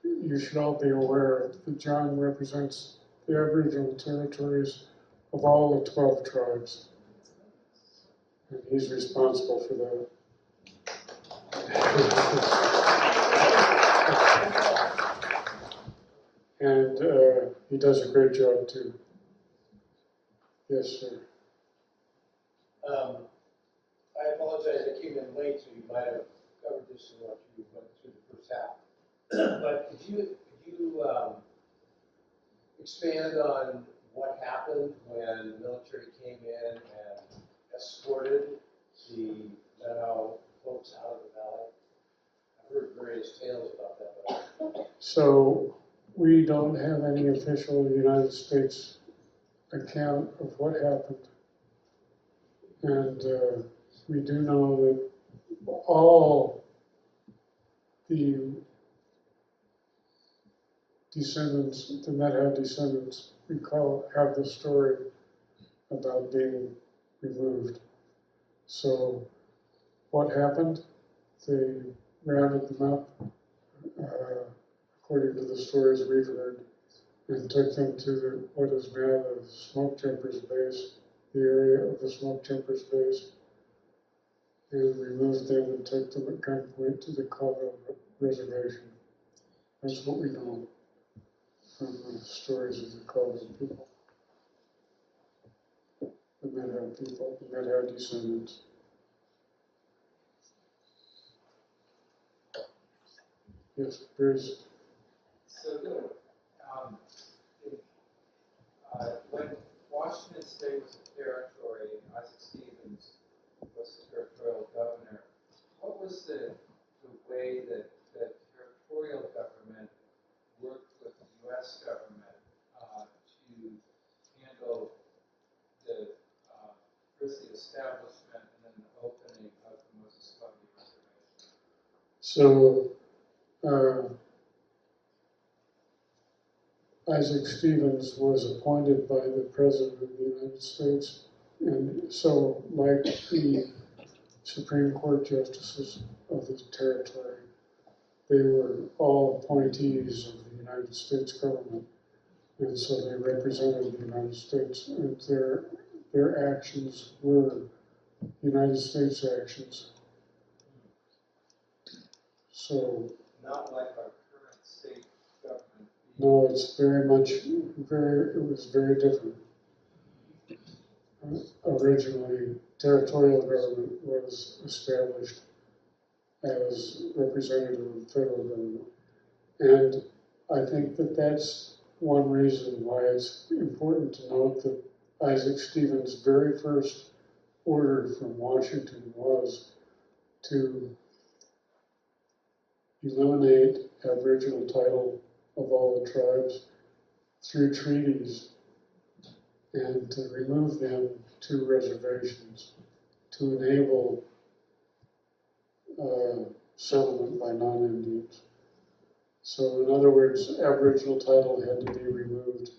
E: you should all be aware that John represents the Aboriginal territories of all the 12 tribes. And he's responsible for that. And he does a great job too. Yes, sir.
O: I apologize, I came in late, so you might have covered this in what you went through the first half. But could you expand on what happened when the military came in and escorted the Methow folks out of the valley? I've heard various tales about that.
E: So we don't have any official United States account of what happened. And we do know that all the descendants, the Methow descendants, have the story about being removed. So what happened? They rounded them up, according to the stories we've heard, and took them to what is now the Smoke Jumpers Base, the area of the Smoke Jumpers Base, and removed them and took them at gunpoint to the Colville Reservation. That's what we know from the stories of the Colville people, the Methow people, the Methow descendants. Yes, Bruce.
J: So, when Washington State was a territory, Isaac Stevens was the territorial governor, what was the way that the territorial government worked with the U.S. government to handle the first the establishment and then the opening of the Moses Columbia Reservation?
E: So, Isaac Stevens was appointed by the President of the United States, and so, like the Supreme Court justices of the territory, they were all appointees of the United States government, and so they represented the United States, and their actions were United States actions. So,
J: not like our current state government.
E: no, it's it was very different. Originally, territorial government was established as representative of the federal government. And I think that that's one reason why it's important to note that Isaac Stevens' very first order from Washington was to eliminate Aboriginal title of all the tribes through treaties and to remove them to reservations to enable settlement by non-Indians. So in other words, Aboriginal title had to be removed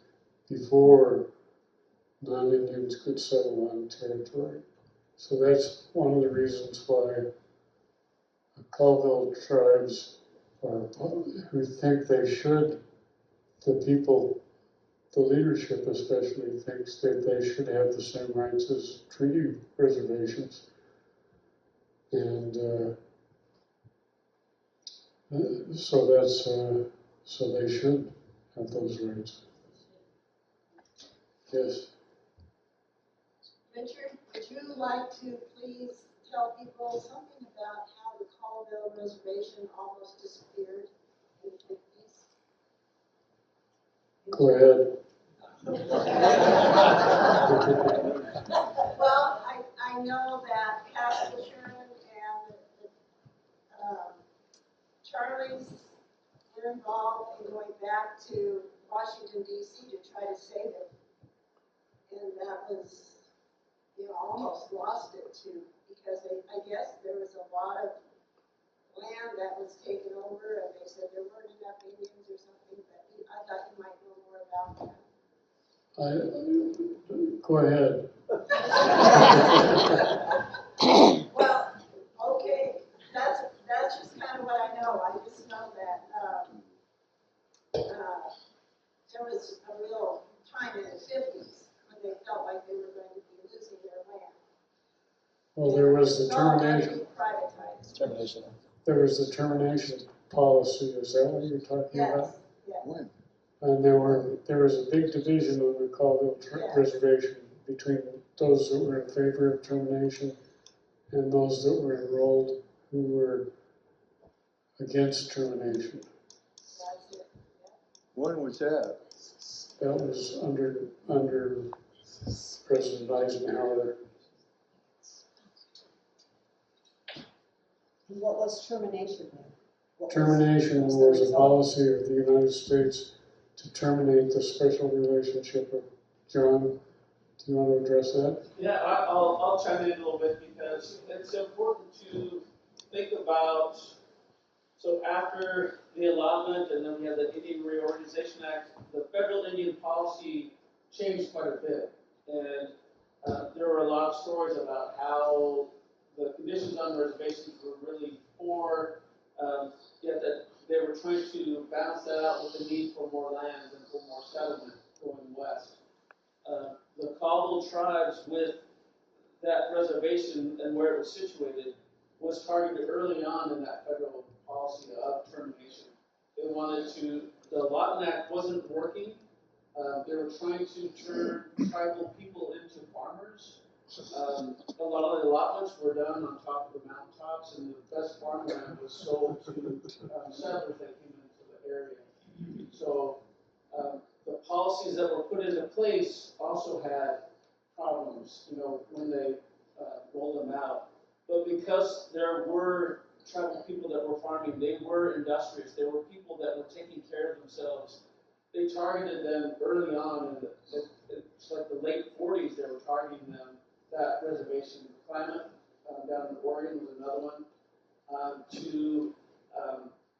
E: before non-Indians could settle on territory. So that's one of the reasons why the Colville tribes or who think they should, the people, the leadership especially thinks that they should have the same rights as treaty reservations. And so that's, so they should have those rights. Yes.
K: Richard, would you like to please tell people something about how the Colville Reservation almost disappeared in the 50s?
E: Go ahead.
K: Well, I know that Pastor Sherman and Charlie's were involved in going back to Washington DC to try to save it. And that was, almost lost it too, because I guess there was a lot of land that was taken over, and they said there weren't enough Indians or something, but I thought you might know more about that.
E: Go ahead.
K: Well, okay, that's just kind of what I know. I just know that there was a real time in the 50s when they felt like they were going to be losing their land.
E: Well, there was the termination.
A: Termination.
E: There was the termination policy. Is that what you're talking about?
K: Yes.
L: When?
E: And there was a big division on the Colville Reservation between those that were in favor of termination and those that were enrolled who were against termination.
K: That's it. Yeah.
L: When was that?
E: That was under President Eisenhower.
C: What was termination then?
E: Termination was a policy of the United States to terminate the special relationship of John. Do you want to address that?
N: Yeah, I'll chime in a little bit because it's important to think about, so after the allotment and then we had the Indian Reorganization Act, the federal Indian policy changed quite a bit. And there were a lot of stories about how the conditions on the reservations were really poor, yet that they were trying to balance that out with the need for more land and for more settlement going west. The Colville tribes with that reservation and where it was situated was targeted early on in that federal policy of termination. They wanted to, the Allotment Act wasn't working. They were trying to turn tribal people into farmers. A lot of the allotments were done on top of the mountaintops, and the best farmland was sold to settlers that came into the area. So the policies that were put into place also had problems, when they rolled them out. But because there were tribal people that were farming, they were industrious. They were people that were taking care of themselves. They targeted them early on, and it's like the late 40s. They were targeting them. That reservation, Klamath down in Oregon was another one, to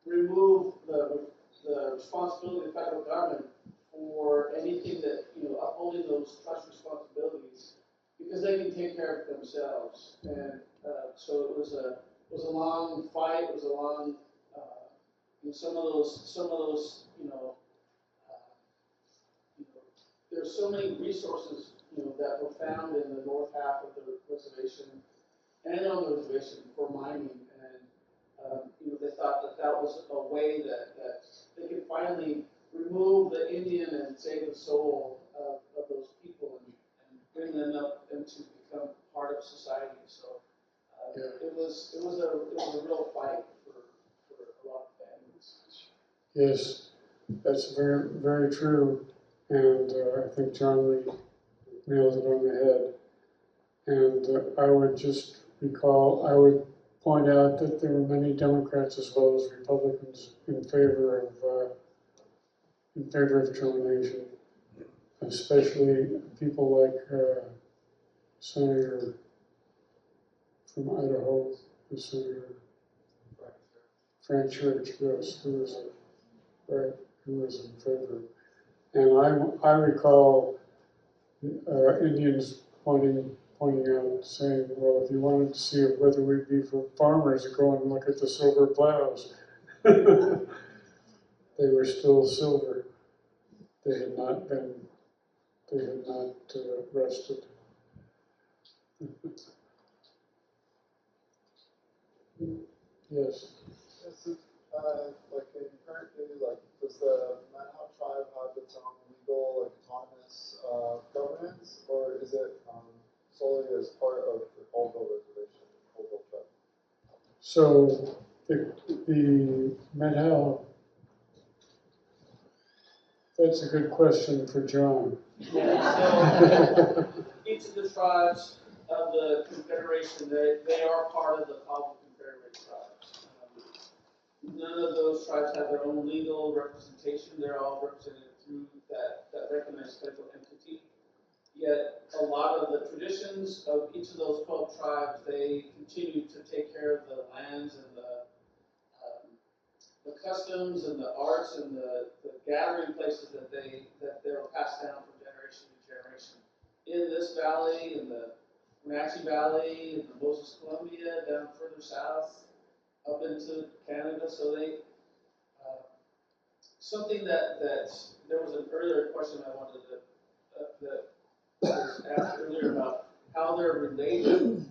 N: remove the responsibility of the federal government for anything that, upholding those trust responsibilities, because they can take care of themselves. And so it was a long fight. It was a long, some of those, there's so many resources, that were found in the north half of the reservation and on the reservation for mining. And, they thought that was a way that they could finally remove the Indian and save the soul of those people and bring them up and to become part of society. So it was a real fight for a lot of families.
E: Yes, that's very, very true. And I think John Lee nailed it on the head. And I would just I would point out that there were many Democrats as well as Republicans in favor of termination, especially people like Senator from Idaho, the Senator Frank Church, yes, who was in favor. And I recall Indians pointing out, saying, well, if you wanted to see whether we'd be for farmers, go and look at the silver plows. They were still silver. They had not rusted. Yes.
I: This is, like in current day, like, does the Methow tribe have its own legal, like, autonomous, governance, or is it, solely as part of the Colville Reservation, Colville tribe?
E: So the Methow, that's a good question for John.
N: Yeah, so each of the tribes of the Confederation, they are part of the Colville Confederate tribes. None of those tribes have their own legal representation. They're all represented through that recognized federal entity. Yet a lot of the traditions of each of those 12 tribes, they continue to take care of the lands and the customs and the arts and the gathering places that they'll pass down from generation to generation. In this valley, in the Wenatchee Valley, in the Moses Columbia, down further south, up into Canada. So they, something that there was an earlier question I wanted to, that was asked earlier about how they're related.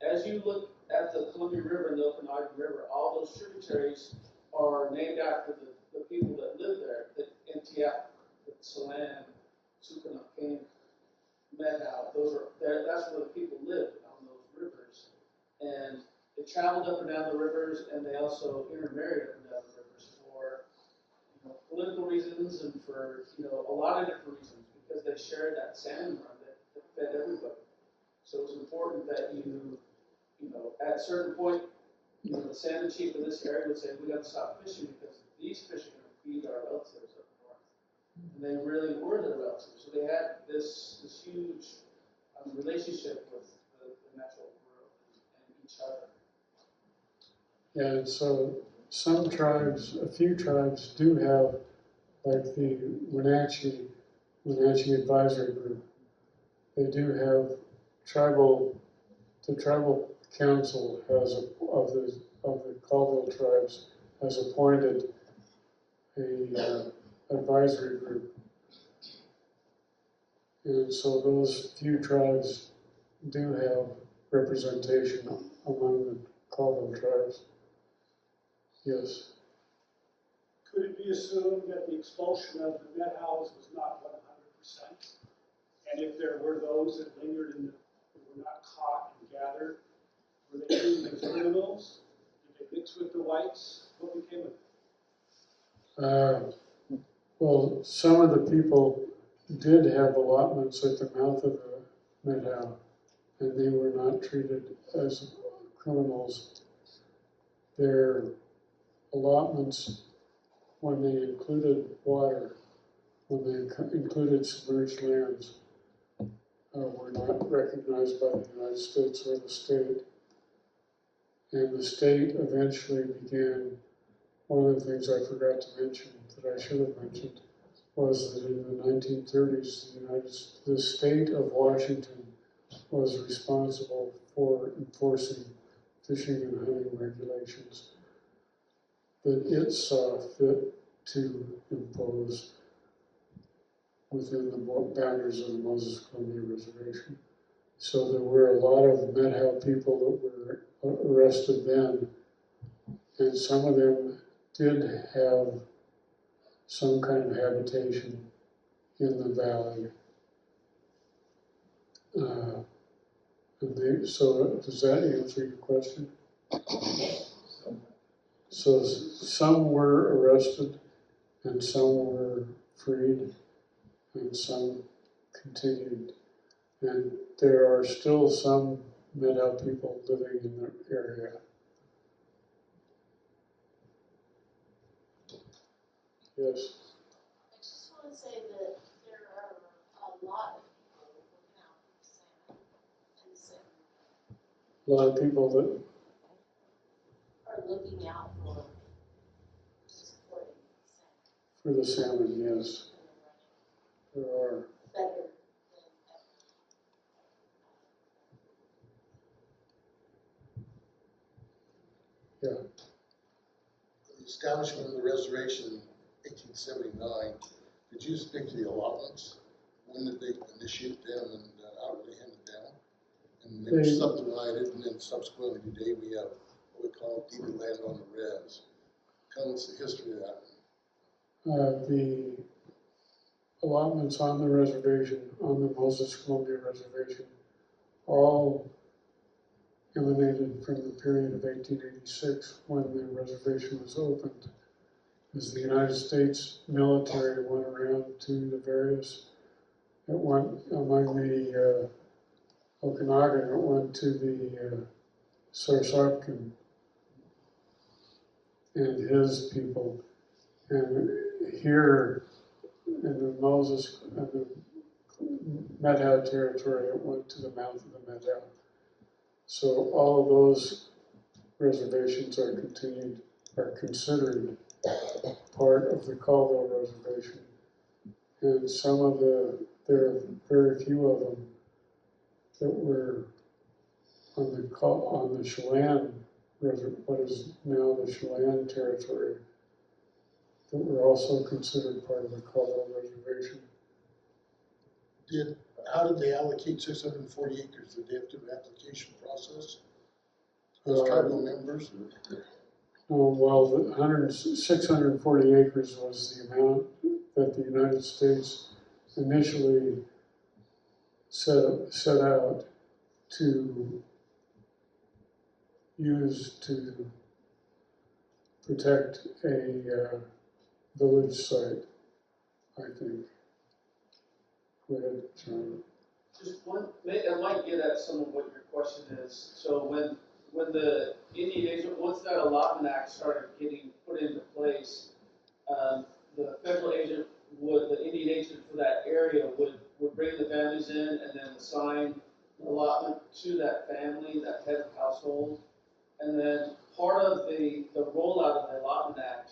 N: As you look at the Columbia River and the Okanagan River, all those tributaries are named after the people that live there, the Entiak, the Silan, Sukanakane, Methow. That's where the people lived on those rivers. And they traveled up and down the rivers, and they also intermarried up and down the rivers for political reasons and for a lot of different reasons, because they shared that salmon run that fed everybody. So it's important that at a certain point, the salmon chief in this area would say, we got to stop fishing because these fish are going to feed our relatives up north. And they really were their relatives. So they had this huge relationship with the natural world and each other.
E: Yeah, and so some tribes, a few tribes do have, like the Wenatchee Advisory Group. They do have the tribal council of the Colville tribes has appointed a advisory group. And so those few tribes do have representation among the Colville tribes. Yes.
P: Could it be assumed that the expulsion of the Methows was not 100%? And if there were those that lingered and were not caught and gathered, were they treated as criminals? Did they mix with the whites? What became of them?
E: Well, some of the people did have allotments at the mouth of the Methow, and they were not treated as criminals. Their allotments, when they included water, when they included submerged lands, were not recognized by the United States or the state. And the state eventually began, one of the things I forgot to mention that I should have mentioned was that in the 1930s, the state of Washington was responsible for enforcing fishing and hunting regulations that it saw fit to impose within the boundaries of the Moses Columbia Reservation. So there were a lot of Methow people that were arrested then, and some of them did have some kind of habitation in the valley. So does that answer your question? So some were arrested, and some were freed, and some continued. And there are still some Methow people living in the area. Yes.
K: I just want to say that there are a lot of people looking out for salmon and salmon.
E: A lot of people that
K: Are looking out for supporting salmon.
E: for the salmon, yes, there are.
K: Better than
E: Yeah.
I: Pretty
Q: establishment of the reservation in 1879, could you speak to the allotments? When did they initiate them and how were they handed down? And they were subdivided, and then subsequently today we have what we call deeded land on the res. Tell us the history of that.
E: The allotments on the reservation, on the Moses Columbia Reservation, all emanated from the period of 1886 when the reservation was opened. As the United States military went around to the various, it went among the Okanagan, it went to the Sarsarpkin and his people. And here in the Moses and the Methow territory, it went to the mouth of the Methow. So all of those reservations are considered part of the Colville Reservation. And there are very few of them that were on the Chelan what is now the Chelan territory, that were also considered part of the Colville Reservation.
Q: How did they allocate 640 acres? Did they have to do an application process? As tribal members?
E: Well, the 640 acres was the amount that the United States initially set out to use to protect a village site, I think. Go ahead, John.
N: Just one, I might get at some of what your question is. So when the Indian agent, once that allotment act started getting put into place, the federal agent the Indian agent for that area would bring the families in and then assign allotment to that family, that head of household. And then part of the rollout of the allotment act,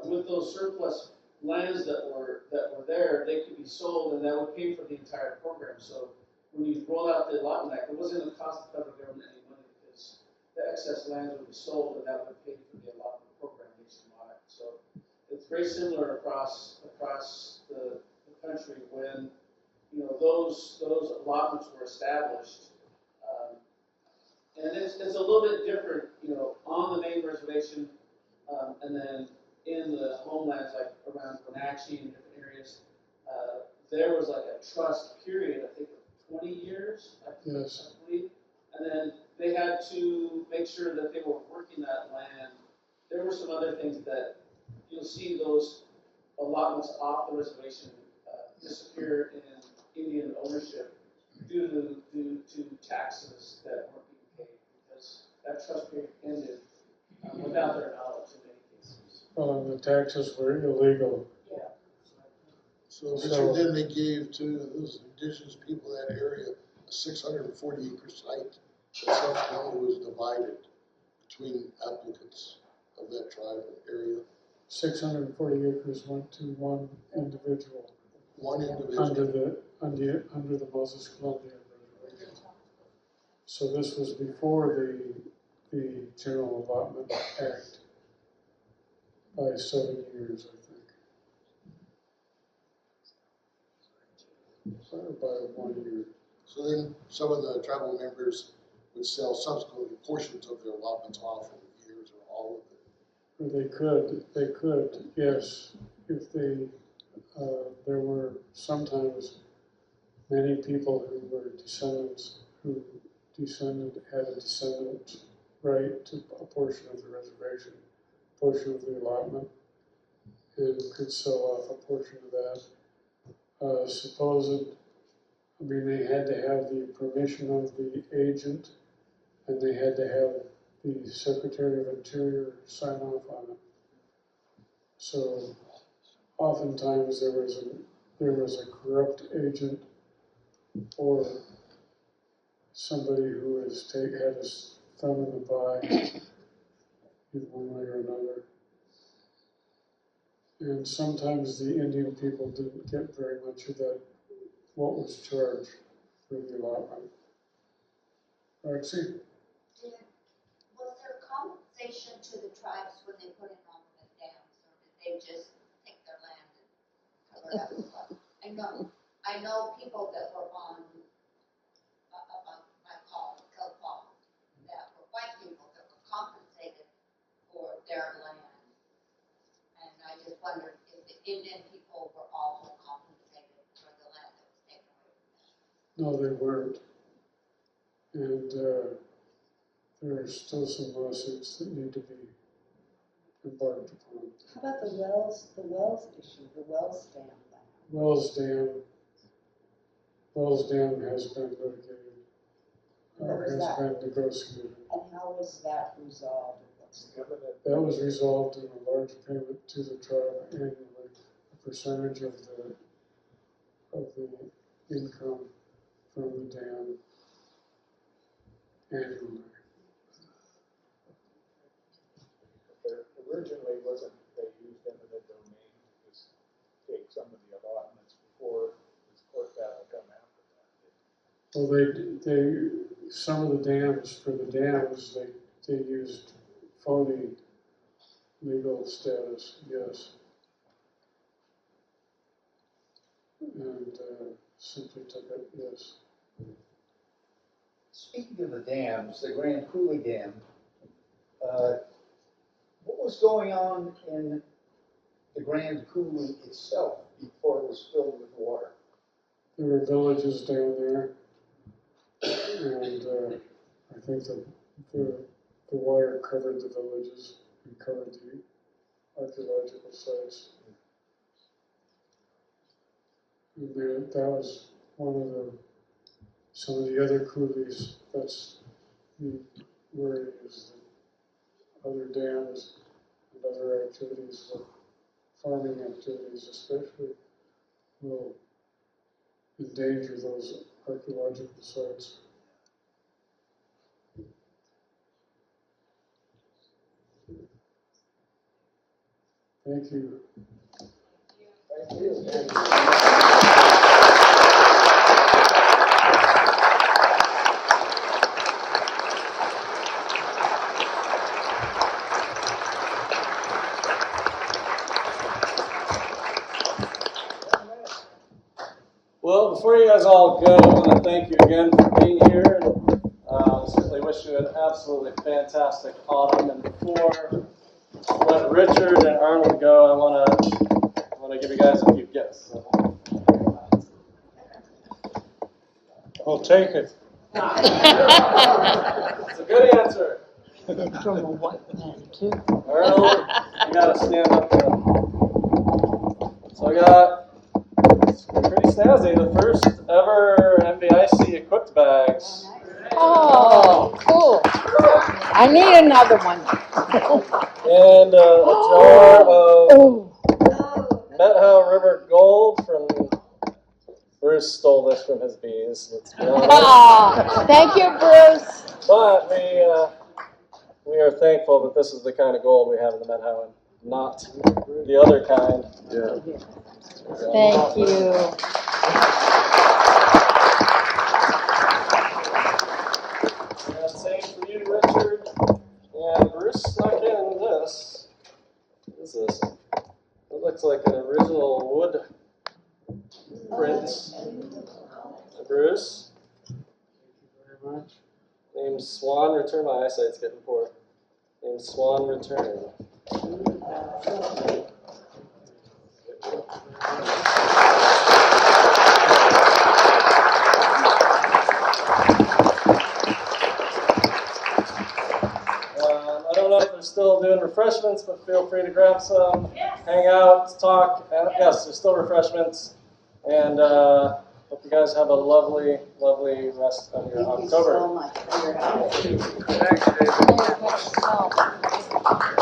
N: with those surplus lands that were there, they could be sold, and that would pay for the entire program. So when you roll out the allotment act, it wasn't going to cost the federal government any money because the excess lands would be sold, and that would pay for the allotment program nationwide. So it's very similar across the country when those allotments were established. And it's a little bit different, on the main reservation, and then in the homelands, like around Wenatchee and different areas, there was like a trust period, I think, of 20 years, I believe. And then they had to make sure that they were working that land. There were some other things that you'll see those allotments off the reservation disappear in Indian ownership due to taxes that weren't being paid because that trust period ended without their knowledge in many cases.
E: Well, and the taxes were illegal.
N: Yeah.
Q: So Richard, then they gave to those indigenous people in that area a 640 acre site that subsequently was divided between applicants of that tribe area.
E: 640 acres went to one individual.
Q: One individual.
E: Under the Moses Columbia Reservation. So this was before the General Allotment Act by 7 years, I think. Or by 1 year.
Q: So then some of the tribal members would sell subsequently portions of their allotments off over the years or all of it.
E: They could, yes, if there were sometimes many people who were descendants who had a descendant right to a portion of the reservation, a portion of the allotment, and could sell off a portion of that. They had to have the permission of the agent, and they had to have the Secretary of Interior sign off on it. So oftentimes there was a corrupt agent or somebody who had his thumb in the pie in one way or another. And sometimes the Indian people didn't get very much of that, what was charged for the allotment.
C: Was there compensation to the tribes when they put in all the they just take their land and cover it up with flood. I know people that were on, I call it Kilpaw, that were white people that were compensated for their land. And I just wondered if the Indian people were also compensated for the land that was taken away from them.
E: No, they weren't. And there are still some lawsuits that need to be embarked upon.
K: How about the wells issue, the wells dam?
E: Wells Dam has been litigated,
K: What was
E: has
K: that?
E: been negotiated.
K: And how was that resolved?
E: That was resolved in a large payment to the tribe annually, a percentage of the income from the dam annually.
G: Originally, wasn't they used eminent domain to just take some of the allotments before this court battle come after that?
E: Well, they some of the dams, for the dams, they used phony legal status, yes. And simply took it, yes.
G: Speaking of the dams, the Grand Coulee Dam, what was going on in the Grand Coulee itself before it was filled with water?
E: There were villages down there, and I think the water covered the villages and covered the archaeological sites. And that was one of some of the other coulees. That's the worry, is that other dams and other activities, farming activities especially, will endanger those archaeological sites. Thank you.
G: Thank you.
A: Well, before you guys all go, I want to thank you again for being here. Certainly wish you an absolutely fantastic autumn. And before I let Richard and Arnold go, I want to give you guys a few gifts.
D: We'll take it.
A: It's a good answer.
K: From a white man, too.
A: Arnold, you got to stand up now. So I got pretty snazzy, the first ever MVIC equipped bags.
R: Oh, cool. I need another one.
A: And a jar of Methow River Gold from Bruce stole this from his bees. Let's be honest.
R: Oh, thank you, Bruce.
A: But we are thankful that this is the kind of gold we have in the Methow and not the other kind.
L: Yeah.
R: Thank you.
A: And same for you, Richard. And Bruce snuck in this. What is this? It looks like an original wood print. Bruce.
E: Thank you very much.
A: Named Swan Return. My eyesight's getting poor. Named Swan Return. I don't know if they're still doing refreshments, but feel free to grab some, hang out, talk. And yes, there's still refreshments. And hope you guys have a lovely, lovely rest of your October.
K: Thank you so much for your help.
L: Thanks, David.
R: Thank you so much.